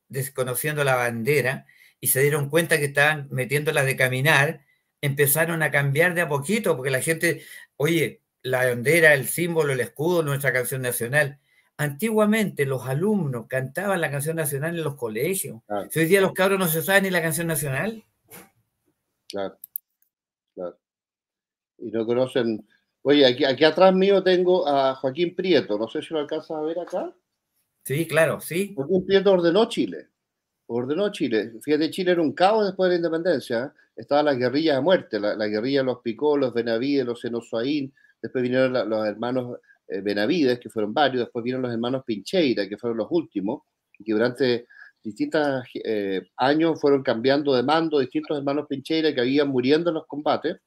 desconociendo la bandera y se dieron cuenta que estaban metiéndolas de caminar, empezaron a cambiar de a poquito, porque la gente, oye, la bandera, el símbolo, el escudo, nuestra canción nacional. Antiguamente los alumnos cantaban la canción nacional en los colegios. Claro, Si hoy día los cabros no se saben ni la canción nacional. claro, claro. Y no conocen. Oye, aquí atrás mío tengo a Joaquín Prieto, no sé si lo alcanzas a ver acá. Sí, claro, sí. Joaquín Prieto ordenó Chile. Fíjate, Chile era un caos después de la independencia. Estaban las guerrillas a muerte, la guerrilla de los Picó, los Benavides, los Enozoaín, después vinieron los hermanos Benavides, que fueron varios, después vinieron los hermanos Pincheira, que fueron los últimos, y que durante distintos años fueron cambiando de mando, distintos hermanos Pincheira que habían muriendo en los combates,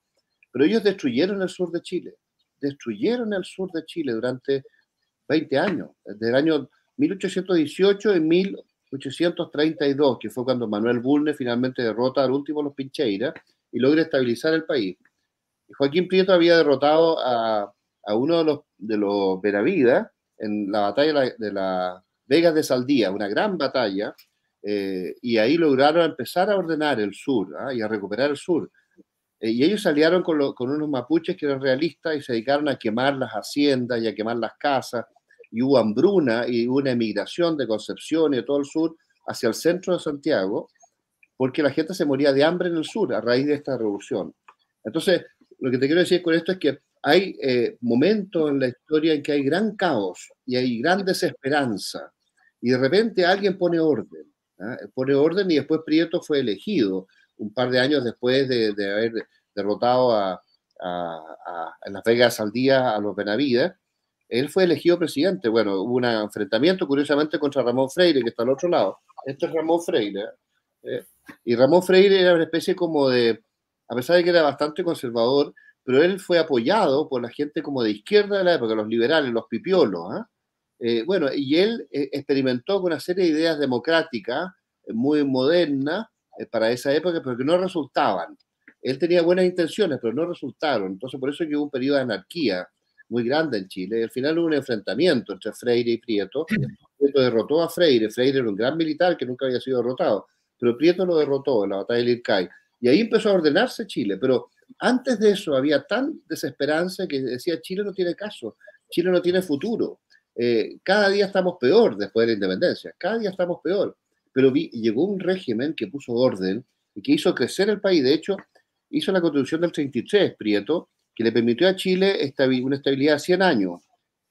pero ellos destruyeron el sur de Chile. Destruyeron el sur de Chile durante 20 años, desde el año 1818 y 1832, que fue cuando Manuel Bulnes finalmente derrota al último los Pincheira y logra estabilizar el país. Y Joaquín Prieto había derrotado a uno de los Benavides en la batalla de la Vegas de Saldía, una gran batalla, y ahí lograron empezar a ordenar el sur y a recuperar el sur. Y ellos salieron con unos mapuches que eran realistas y se dedicaron a quemar las haciendas y a quemar las casas. Y hubo hambruna y hubo una emigración de Concepción y de todo el sur hacia el centro de Santiago, porque la gente se moría de hambre en el sur a raíz de esta revolución. Entonces, lo que te quiero decir con esto es que hay momentos en la historia en que hay gran caos y hay gran desesperanza. Y de repente alguien pone orden. Pone orden y después Prieto fue elegido un par de años después de haber derrotado en Las Vegas al día a los Benavides. Él fue elegido presidente. Bueno, hubo un enfrentamiento curiosamente contra Ramón Freire, que está al otro lado. Este es Ramón Freire. Y Ramón Freire era una especie como de, a pesar de que era bastante conservador, pero él fue apoyado por la gente como de izquierda de la época, los liberales, los pipiolos. Bueno, y él experimentó con una serie de ideas democráticas muy modernas para esa época, pero que no resultaban. Él tenía buenas intenciones, pero no resultaron. Entonces, por eso es que hubo un periodo de anarquía muy grande en Chile. Y al final hubo un enfrentamiento entre Freire y Prieto. Prieto derrotó a Freire. Freire era un gran militar que nunca había sido derrotado, pero Prieto lo derrotó en la batalla del Ircay. Y ahí empezó a ordenarse Chile. Pero antes de eso había tan desesperanza que decía, Chile no tiene caso, Chile no tiene futuro. Cada día estamos peor después de la independencia, cada día estamos peor. Pero llegó un régimen que puso orden y que hizo crecer el país. De hecho, hizo la Constitución del 33, Prieto, que le permitió a Chile una estabilidad de 100 años.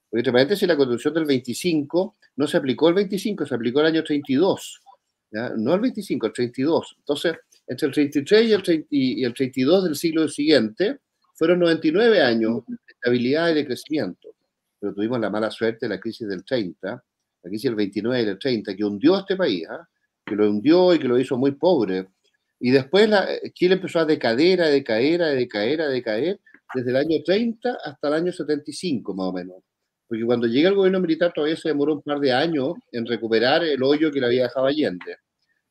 Porque, entre paréntesis, la Constitución del 25 no se aplicó el 25, se aplicó el año 32. ¿Ya? No el 25, el 32. Entonces, entre el 33 y el 32 del siglo siguiente, fueron 99 años de estabilidad y de crecimiento. Pero tuvimos la mala suerte de la crisis del 30, la crisis del 29 y del 30, que hundió a este país, que lo hundió y que lo hizo muy pobre. Y después Chile empezó a decaer desde el año 30 hasta el año 75, más o menos. Porque cuando llega el gobierno militar todavía se demoró un par de años en recuperar el hoyo que le había dejado Allende.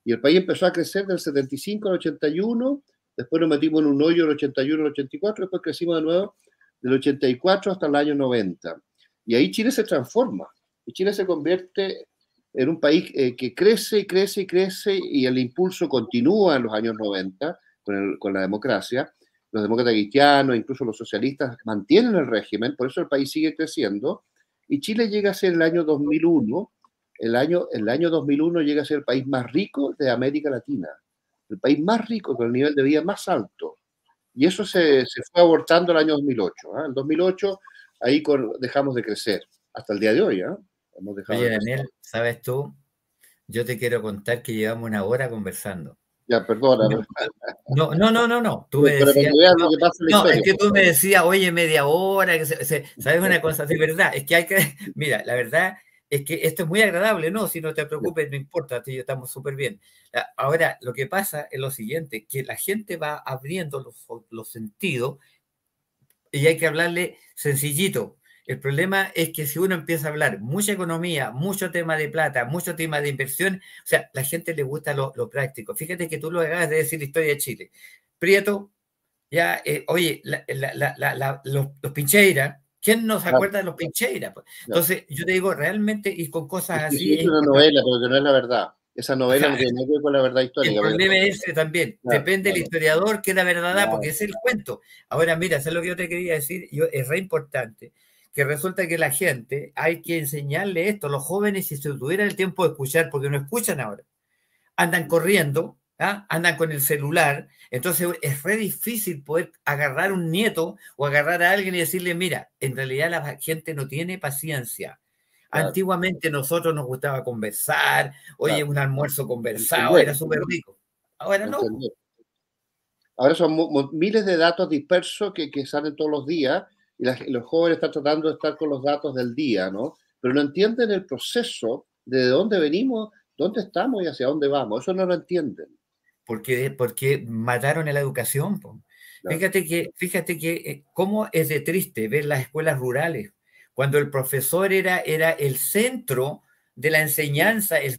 Y el país empezó a crecer del 75 al 81, después nos metimos en un hoyo del 81 al 84, después crecimos de nuevo del 84 hasta el año 90. Y ahí Chile se transforma, y Chile se convierte en un país que crece y crece y crece, y el impulso continúa en los años 90 con la democracia. Los demócratas cristianos, incluso los socialistas, mantienen el régimen, por eso el país sigue creciendo, y Chile llega a ser el año 2001, el año 2001 llega a ser el país más rico de América Latina, el país más rico con el nivel de vida más alto. Y eso se fue abortando el año 2008. En 2008 ahí dejamos de crecer, hasta el día de hoy. Hemos dejado Oye, Daniel, ¿sabes tú? Yo te quiero contar que llevamos una hora conversando. Ya, perdona. No. Tú me decías, es que tú me decías, oye, media hora, ¿sabes una cosa? De verdad, es que hay que, mira, la verdad es que esto es muy agradable, ¿no? Si no te preocupes, no importa, tú y yo estamos súper bien. Ahora, lo que pasa es lo siguiente, que la gente va abriendo los sentidos y hay que hablarle sencillito. El problema es que si uno empieza a hablar mucha economía, mucho tema de plata, mucho tema de inversión, o sea, la gente le gusta lo práctico. Fíjate que tú lo acabas de decir, la historia de Chile. Prieto, ya, oye, los Pincheira, ¿quién no se acuerda de los Pincheira? Entonces, yo te digo, realmente, y con cosas así... Es una novela, porque no es la verdad. Esa novela no tiene nada que ver con la verdad histórica. El problema es ese también. Depende del historiador que la verdad, porque es el cuento. Ahora, mira, eso es lo que yo te quería decir, es re importante, que resulta que la gente, hay que enseñarle esto, los jóvenes, si se tuvieran el tiempo de escuchar, porque no escuchan ahora, andan corriendo, andan con el celular, entonces es re difícil poder agarrar un nieto o agarrar a alguien y decirle, mira, en realidad la gente no tiene paciencia. Antiguamente nosotros nos gustaba conversar, oye, un almuerzo conversado, era súper rico. Ahora no. Ahora son miles de datos dispersos que salen todos los días y los jóvenes están tratando de estar con los datos del día, ¿no? Pero no entienden el proceso de dónde venimos, ¿Dónde estamos y hacia dónde vamos? Eso no lo entienden. Porque mataron en la educación, po. Claro, Fíjate que cómo es de triste ver las escuelas rurales, cuando el profesor era el centro de la enseñanza, el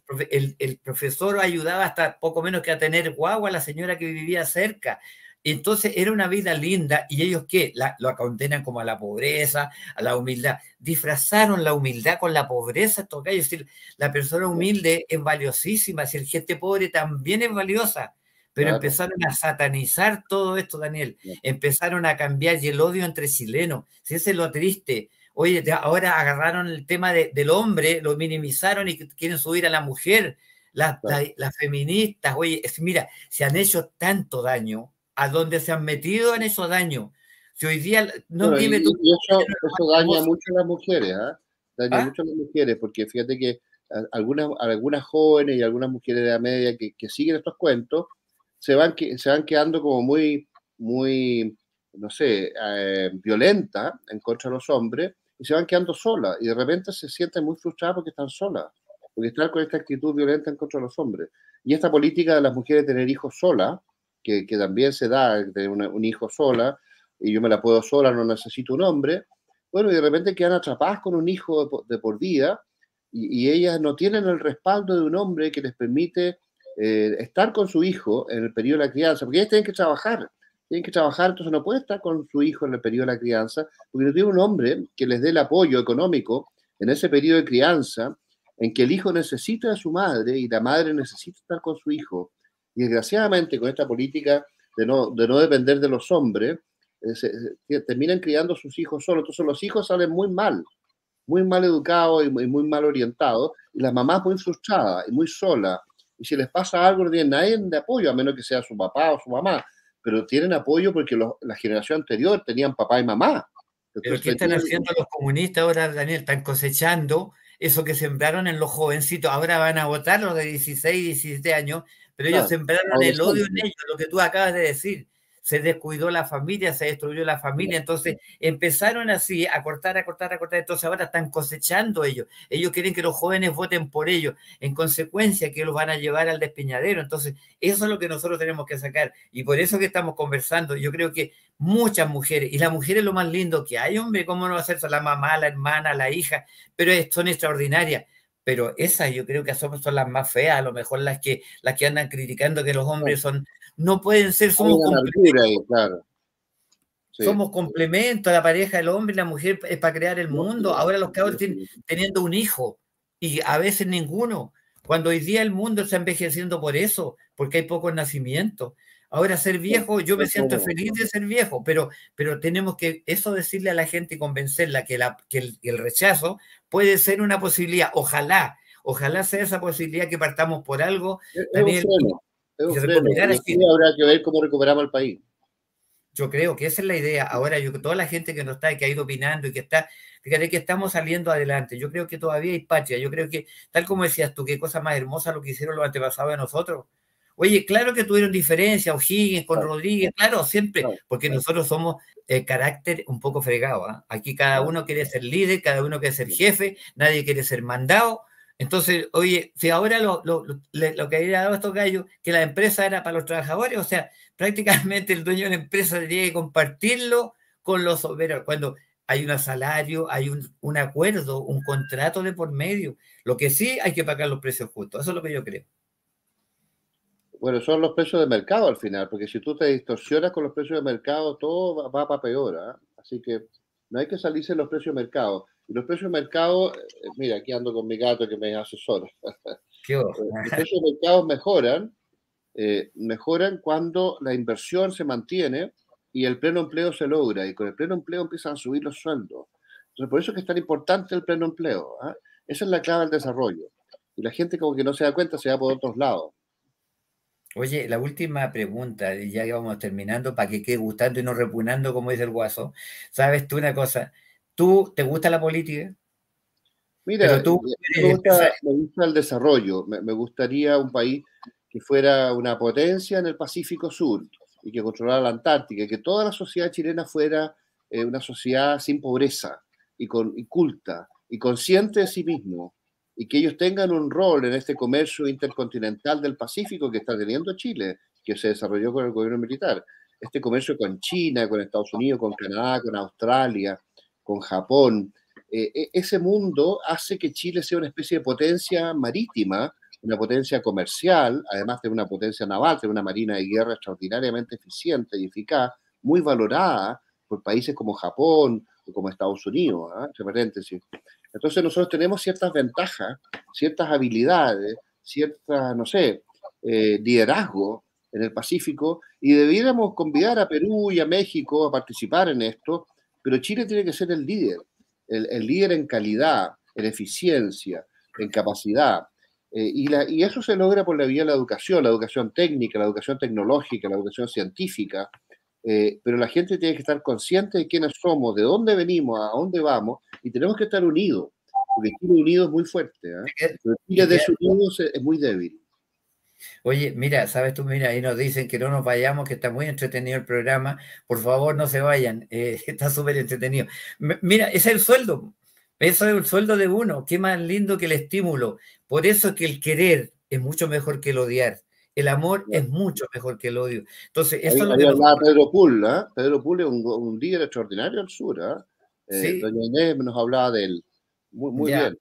profesor ayudaba hasta poco menos que a tener guagua a la señora que vivía cerca. Entonces era una vida linda y ellos ¿qué? Lo condenan como a la pobreza, a la humildad. Disfrazaron la humildad con la pobreza, estos gallos. Es decir, la persona humilde es valiosísima, si el gente pobre también es valiosa, pero claro, empezaron a satanizar todo esto, Daniel. claro, Empezaron a cambiar y el odio entre chilenos. Si ese es lo triste. Oye, ahora agarraron el tema del hombre, lo minimizaron y quieren subir a la mujer. claro. Las feministas, oye, mira, se han hecho tanto daño, a donde se han metido en esos daños. Si hoy día, no Bueno, dime tú, y eso daña famoso, mucho a las mujeres, ¿ah? Daña ¿ah? mucho a las mujeres, porque fíjate que algunas jóvenes y algunas mujeres de la media que siguen estos cuentos se van quedando como muy, no sé, violentas en contra de los hombres y se van quedando solas y de repente se sienten muy frustradas porque están solas, porque están con esta actitud violenta en contra de los hombres. Y esta política de las mujeres de tener hijos solas, que también se da, de un hijo sola, y yo me la puedo sola, no necesito un hombre, bueno, y de repente quedan atrapadas con un hijo de por vida y ellas no tienen el respaldo de un hombre que les permite estar con su hijo en el periodo de la crianza, porque ellas tienen que trabajar, entonces no puede estar con su hijo en el periodo de la crianza, porque no tiene un hombre que les dé el apoyo económico en ese periodo de crianza, en que el hijo necesita a su madre y la madre necesita estar con su hijo. Y desgraciadamente con esta política de no depender de los hombres, terminan criando a sus hijos solos, entonces los hijos salen muy mal educados y muy mal orientados, y las mamás muy frustradas y muy solas, y si les pasa algo no tienen nadie de apoyo, a menos que sea su papá o su mamá, pero tienen apoyo porque la generación anterior tenían papá y mamá. Pero Entonces ¿qué están tenían, haciendo los comunistas ahora, Daniel? Están cosechando eso que sembraron en los jovencitos. Ahora van a votar los de 16, 17 años, pero ellos claro, sembraron el odio en adolescentes. ellos, lo que tú acabas de decir. Se descuidó la familia, se destruyó la familia, entonces empezaron así a cortar, a cortar, a cortar, entonces ahora están cosechando ellos. Ellos quieren que los jóvenes voten por ellos, en consecuencia que los van a llevar al despeñadero. Entonces, eso es lo que nosotros tenemos que sacar y por eso que estamos conversando. Yo creo que muchas mujeres, y la mujer es lo más lindo que hay, hombre, ¿cómo no va a ser la mamá, la hermana, la hija? Pero son extraordinarias. Pero esas yo creo que son las más feas, a lo mejor las que andan criticando que los Claro, hombres son, no pueden ser, hay una amargura ahí, claro. Sí. somos complementos, la pareja, el hombre y la mujer es para crear el No, mundo. Ahora los cabros no, teniendo un hijo y a veces ninguno. Cuando hoy día el mundo está envejeciendo por eso, porque hay pocos nacimientos. Ahora ser no, viejo, yo me siento no, feliz de ser viejo, pero tenemos que eso decirle a la gente y convencerla que el rechazo puede ser una posibilidad. Ojalá sea esa posibilidad que partamos por algo, es un Daniel, freno, es y un freno. recuperar Y a aquí Chile. habrá que ver cómo recuperamos el país. Yo creo que esa es la idea. Ahora, toda la gente que no está, que ha ido opinando y que está, fíjate que estamos saliendo adelante. Yo creo que todavía hay patria. Yo creo que, tal como decías tú, qué cosa más hermosa lo que hicieron los antepasados de nosotros. Oye, claro que tuvieron diferencias, O'Higgins con Claro, Rodríguez, claro, siempre, claro, porque nosotros somos carácter un poco fregado, ¿ah? Aquí cada claro, uno quiere ser líder, cada uno quiere ser claro. jefe, nadie quiere ser mandado. Entonces, oye, si ahora lo que había dado estos gallos, que la empresa era para los trabajadores, o sea, prácticamente el dueño de la empresa tendría que compartirlo con los obreros. Cuando hay un salario, hay un acuerdo, un contrato de por medio. Lo que sí hay que pagar los precios justos. Eso es lo que yo creo. Bueno, son los precios de mercado al final, porque si tú te distorsionas con los precios de mercado, todo va para peor, ¿ah? Así que no hay que salirse de los precios de mercado. Y los precios de mercado, mira, aquí ando con mi gato que me asesora. ¿Qué hubo? Los precios de mercado mejoran cuando la inversión se mantiene y el pleno empleo se logra. Y con el pleno empleo empiezan a subir los sueldos. Entonces, por eso es que es tan importante el pleno empleo, ¿ah? Esa es la clave del desarrollo. Y la gente como que no se da cuenta, se va por otros lados. Oye, la última pregunta, y ya que vamos terminando, para que quede gustando y no repugnando, como dice el guaso. ¿Sabes tú una cosa? ¿Tú te gusta la política? Mira, Pero tú me eres empresario. me gusta el desarrollo. Me gustaría un país que fuera una potencia en el Pacífico Sur y que controlara la Antártica, y que toda la sociedad chilena fuera una sociedad sin pobreza y culta y consciente de sí mismo. y que ellos tengan un rol en este comercio intercontinental del Pacífico que está teniendo Chile, que se desarrolló con el gobierno militar. Este comercio con China, con Estados Unidos, con Canadá, con Australia, con Japón, ese mundo hace que Chile sea una especie de potencia marítima, una potencia comercial, además de una potencia naval, de una marina de guerra extraordinariamente eficiente y eficaz, muy valorada por países como Japón o como Estados Unidos, entre paréntesis. Entonces nosotros tenemos ciertas ventajas, ciertas habilidades, ciertas, no sé, liderazgo en el Pacífico y debiéramos convidar a Perú y a México a participar en esto, pero Chile tiene que ser el líder, el líder en calidad, en eficiencia, en capacidad. Y eso se logra por la vía de la educación técnica, la educación tecnológica, la educación científica, pero la gente tiene que estar consciente de quiénes somos, de dónde venimos, a dónde vamos, y tenemos que estar unidos, porque Chile unido es muy fuerte, pero Chile desunido es muy débil. Oye, mira, sabes tú, mira, ahí nos dicen que no nos vayamos, que está muy entretenido el programa. Por favor, no se vayan, está súper entretenido. Mira, ese es el sueldo. Eso es el sueldo de uno. Qué más lindo que el estímulo. Por eso es que el querer es mucho mejor que el odiar. El amor es mucho mejor que el odio. Entonces, eso es lo Ahí que hablaba nosotros... Pedro Pool, ¿eh? Pedro Pool es un líder extraordinario del sur, Sí, doña Inés nos hablaba de él. Muy, muy ya. bien.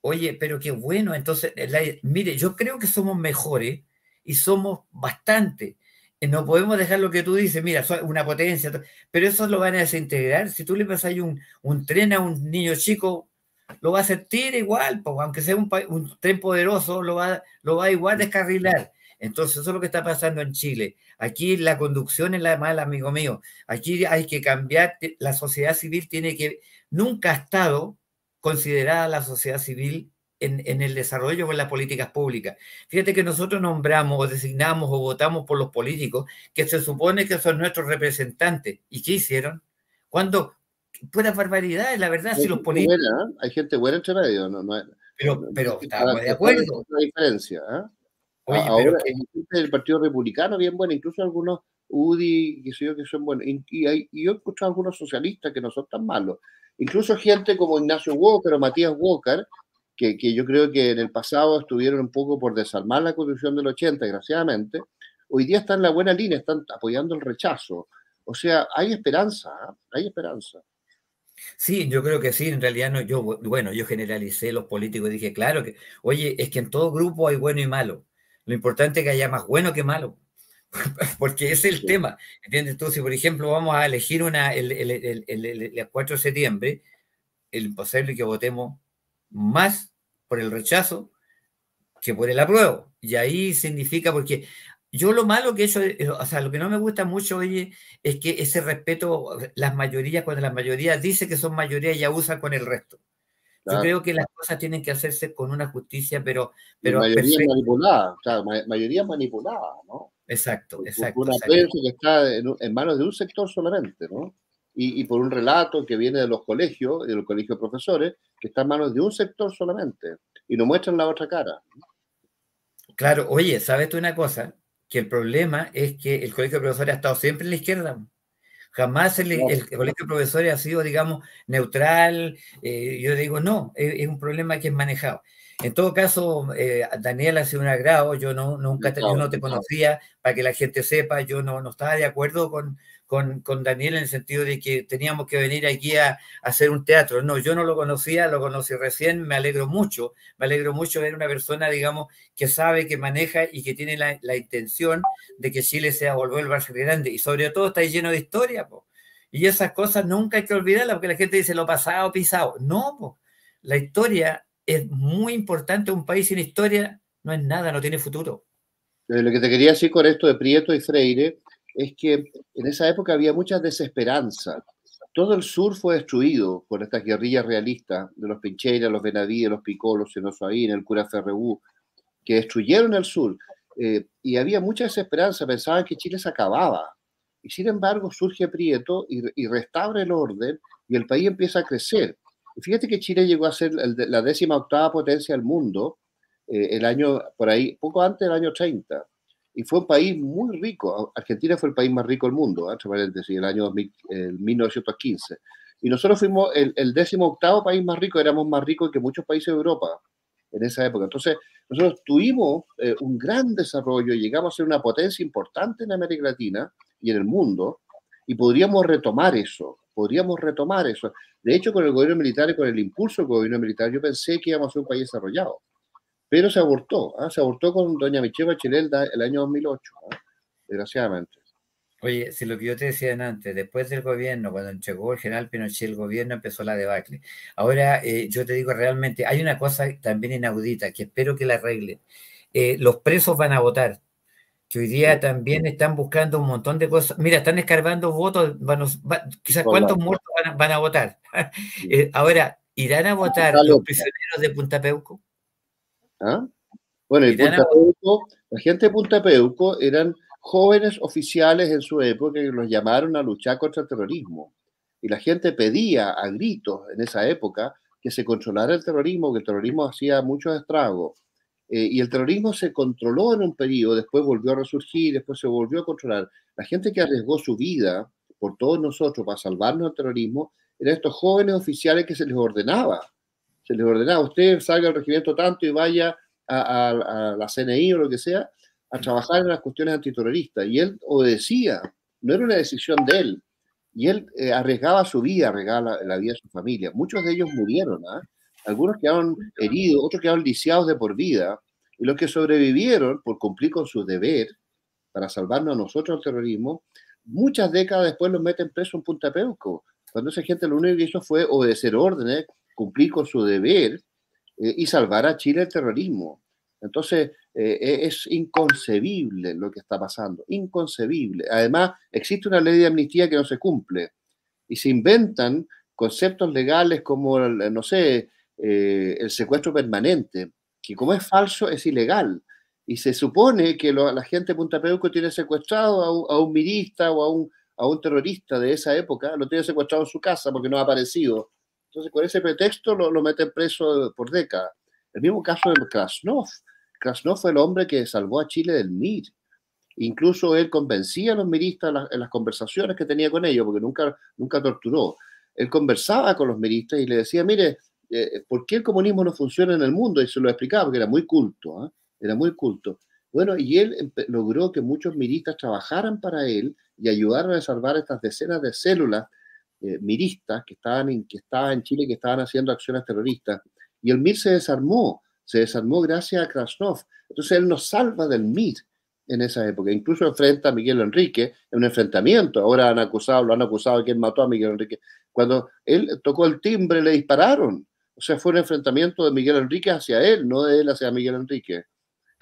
Oye, pero qué bueno. Entonces, mire, yo creo que somos mejores y somos bastante. No podemos dejar lo que tú dices, mira, una potencia, pero eso lo van a desintegrar. Si tú le pasas un tren a un niño chico, lo va a sentir igual, aunque sea un tren poderoso, lo va a igual descarrilar. Entonces, eso es lo que está pasando en Chile. Aquí la conducción es la mala, amigo mío. Aquí hay que cambiar, la sociedad civil tiene que, nunca ha estado considerada la sociedad civil en el desarrollo o en las políticas públicas. Fíjate que nosotros nombramos o designamos o votamos por los políticos que se supone que son nuestros representantes. ¿Y qué hicieron? Cuando, puras barbaridades, la verdad, si los políticos... Buena, hay gente buena entre medio, Pero para estábamos de tratar de acuerdo. hacer la diferencia. Oye, pero Ahora que... hay gente del Partido Republicano bien buena, incluso algunos UDI, que sé yo, que son buenos. Y yo he escuchado a algunos socialistas que no son tan malos. Incluso gente como Ignacio Walker o Matías Walker, que yo creo que en el pasado estuvieron un poco por desarmar la Constitución del 80, desgraciadamente, hoy día están en la buena línea, están apoyando el rechazo. O sea, hay esperanza, hay esperanza. Sí, yo creo que sí, en realidad no, bueno, yo generalicé los políticos y dije, claro que, oye, es que en todo grupo hay bueno y malo. Lo importante es que haya más bueno que malo, porque ese es el Sí. tema, ¿entiendes tú? Si, por ejemplo, vamos a elegir el 4 de septiembre, el imposible que votemos más por el rechazo que por el apruebo. Y ahí significa, porque yo lo malo que he hecho, o sea, lo que no me gusta mucho, oye, es que ese respeto, las mayorías, cuando las mayorías dicen que son mayorías y abusan con el resto. Yo Claro. creo que las cosas tienen que hacerse con una justicia, Y pero mayoría perfecta. manipulada, claro, mayoría manipulada, ¿no? Exacto, Por exacto, una exacto. prensa que está en manos de un sector solamente, ¿no? Y por un relato que viene de los colegios, de los colegios de profesores, que está en manos de un sector solamente, y no muestran la otra cara. Claro, oye, ¿sabes tú una cosa? Que el problema es que el colegio de profesores ha estado siempre en la izquierda. Jamás Claro, el colegio de profesores ha sido, digamos, neutral. Yo digo, no, es un problema que es manejado. En todo caso, Daniel ha sido un agrado. Yo no te conocía, para que la gente sepa, yo no estaba de acuerdo con Daniel en el sentido de que teníamos que venir aquí a hacer un teatro. No, yo no lo conocía, lo conocí recién, me alegro mucho ver una persona, digamos, que sabe, que maneja y que tiene la intención de que Chile sea volver el Barça grande y sobre todo está lleno de historia, po. Y esas cosas nunca hay que olvidarlas porque la gente dice lo pasado, pisado. No, po. La historia es muy importante. Un país sin historia no es nada, no tiene futuro. Lo que te quería decir con esto de Prieto y Freire es que en esa época había mucha desesperanza. Todo el sur fue destruido por estas guerrillas realistas de los Pincheiras, los Benavides, los Picó, los Senosoaín, el cura Ferreú, que destruyeron el sur. Y había mucha desesperanza, pensaban que Chile se acababa. Y sin embargo surge Prieto y restaura el orden y el país empieza a crecer. Y fíjate que Chile llegó a ser la 18ª potencia del mundo el año, por ahí, poco antes del año 30. Y fue un país muy rico. Argentina fue el país más rico del mundo, entre paréntesis, el año 2000, el 1915. Y nosotros fuimos el 18º país más rico, éramos más ricos que muchos países de Europa. en esa época. Entonces, nosotros tuvimos un gran desarrollo, llegamos a ser una potencia importante en América Latina y en el mundo, y podríamos retomar eso, podríamos retomar eso. De hecho, con el gobierno militar y con el impulso del gobierno militar, yo pensé que íbamos a ser un país desarrollado, pero se abortó con doña Michelle Bachelet el año 2008, desgraciadamente. Oye, si lo que yo te decía antes, después del gobierno, cuando entregó el general Pinochet el gobierno, empezó la debacle. Ahora, yo te digo realmente, hay una cosa también inaudita que espero que la arreglen. Los presos van a votar, que hoy día también están buscando un montón de cosas. Mira, están escarbando votos, quizás cuántos muertos van a votar. Ahora, ¿irán a votar los prisioneros de Punta Peuco? ¿Ah? Bueno, y Punta Peuco, la gente de Punta Peuco eran jóvenes oficiales en su época que los llamaron a luchar contra el terrorismo. Y la gente pedía a gritos en esa época que se controlara el terrorismo, que el terrorismo hacía muchos estragos. Y el terrorismo se controló en un periodo, después volvió a resurgir, después se volvió a controlar. La gente que arriesgó su vida por todos nosotros para salvarnos del terrorismo eran estos jóvenes oficiales que se les ordenaba. Se les ordenaba, usted salga al regimiento tanto y vaya a la CNI o lo que sea, a trabajar en las cuestiones antiterroristas. Y él obedecía, no era una decisión de él. Y él arriesgaba su vida, arriesgaba la vida de su familia. Muchos de ellos murieron, ¿eh? Algunos quedaron heridos, otros quedaron lisiados de por vida. Y los que sobrevivieron por cumplir con su deber para salvarnos a nosotros del terrorismo, muchas décadas después los meten presos en Punta Peuco. Cuando esa gente lo único que hizo fue obedecer órdenes, cumplir con su deber y salvar a Chile del terrorismo. Entonces, es inconcebible lo que está pasando, inconcebible. Además, existe una ley de amnistía que no se cumple y se inventan conceptos legales como, no sé, el secuestro permanente, que como es falso, es ilegal. Y se supone que la gente de Punta Peuco tiene secuestrado a un mirista o a un terrorista de esa época, lo tiene secuestrado en su casa porque no ha aparecido. Entonces, con ese pretexto lo meten preso por décadas. El mismo caso de Krasnov. Krasnov fue el hombre que salvó a Chile del MIR. Incluso él convencía a los miristas en las conversaciones que tenía con ellos, porque nunca torturó. Él conversaba con los miristas y le decía, mire, ¿por qué el comunismo no funciona en el mundo? Y se lo explicaba, porque era muy culto, ¿eh? Era muy culto. Bueno, y él logró que muchos miristas trabajaran para él y ayudaran a salvar estas decenas de células miristas que estaban en Chile, que estaban haciendo acciones terroristas. Y el MIR se desarmó gracias a Krasnov. Entonces él nos salva del MIR en esa época. Incluso enfrenta a Miguel Enrique en un enfrentamiento. Ahora lo han acusado de que él mató a Miguel Enrique. Cuando él tocó el timbre, le dispararon. O sea, fue un enfrentamiento de Miguel Enrique hacia él, no de él hacia Miguel Enrique.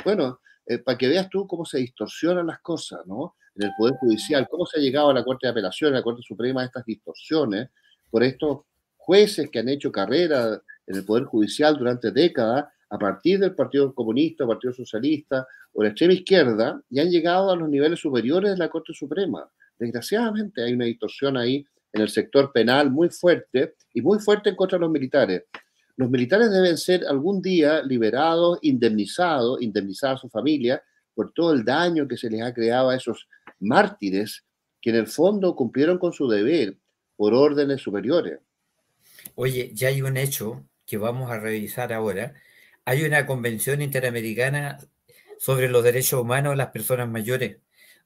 Bueno, para que veas tú cómo se distorsionan las cosas, ¿no? En el Poder Judicial, cómo se ha llegado a la Corte de Apelación, a la Corte Suprema, a estas distorsiones por estos jueces que han hecho carrera en el Poder Judicial durante décadas a partir del Partido Comunista, Partido Socialista o la extrema izquierda y han llegado a los niveles superiores de la Corte Suprema. Desgraciadamente hay una distorsión ahí en el sector penal muy fuerte y muy fuerte en contra de los militares. Los militares deben ser algún día liberados, indemnizar a su familia por todo el daño que se les ha creado a esos mártires que en el fondo cumplieron con su deber por órdenes superiores. Oye, ya hay un hecho que vamos a revisar ahora. Hay una convención interamericana sobre los derechos humanos de las personas mayores,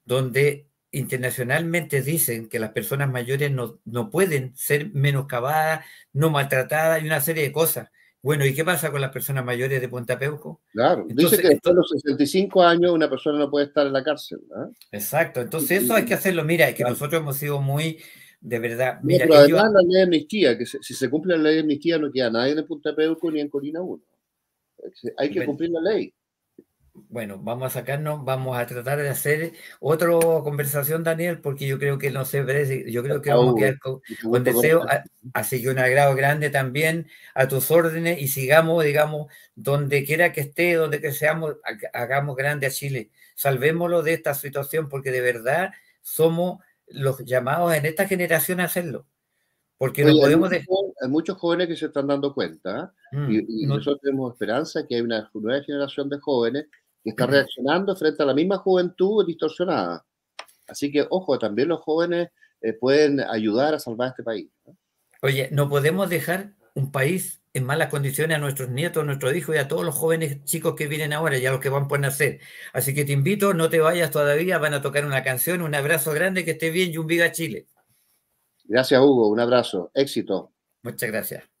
donde internacionalmente dicen que las personas mayores no pueden ser menoscabadas, no maltratadas y una serie de cosas. Bueno, ¿y qué pasa con las personas mayores de Punta Peuco? Claro, dice que después de los 65 años una persona no puede estar en la cárcel, ¿no? Exacto, entonces eso hay que hacerlo. Mira, es que nosotros hemos sido muy, de verdad, No, mira, pero además la ley de amnistía, que si se cumple la ley de amnistía no queda nadie en Punta Peuco ni en Colina 1. Hay que cumplir la ley. Bueno, vamos a tratar de hacer otra conversación, Daniel, porque yo creo que no se merece, yo creo que vamos a quedar con deseo, así que un agrado grande también a tus órdenes y sigamos, digamos, donde quiera que esté, donde que seamos, hagamos grande a Chile, salvémoslo de esta situación, porque de verdad somos los llamados en esta generación a hacerlo, porque no podemos... Hay muchos jóvenes que se están dando cuenta, y nosotros tenemos esperanza que hay una nueva generación de jóvenes que está reaccionando frente a la misma juventud distorsionada. Así que, ojo, también los jóvenes pueden ayudar a salvar este país, ¿no? Oye, no podemos dejar un país en malas condiciones a nuestros nietos, a nuestros hijos y a todos los jóvenes chicos que vienen ahora y a los que van por nacer. Así que te invito, no te vayas todavía, van a tocar una canción, un abrazo grande, que estés bien y un viva Chile. Gracias, Hugo. Un abrazo. Éxito. Muchas gracias.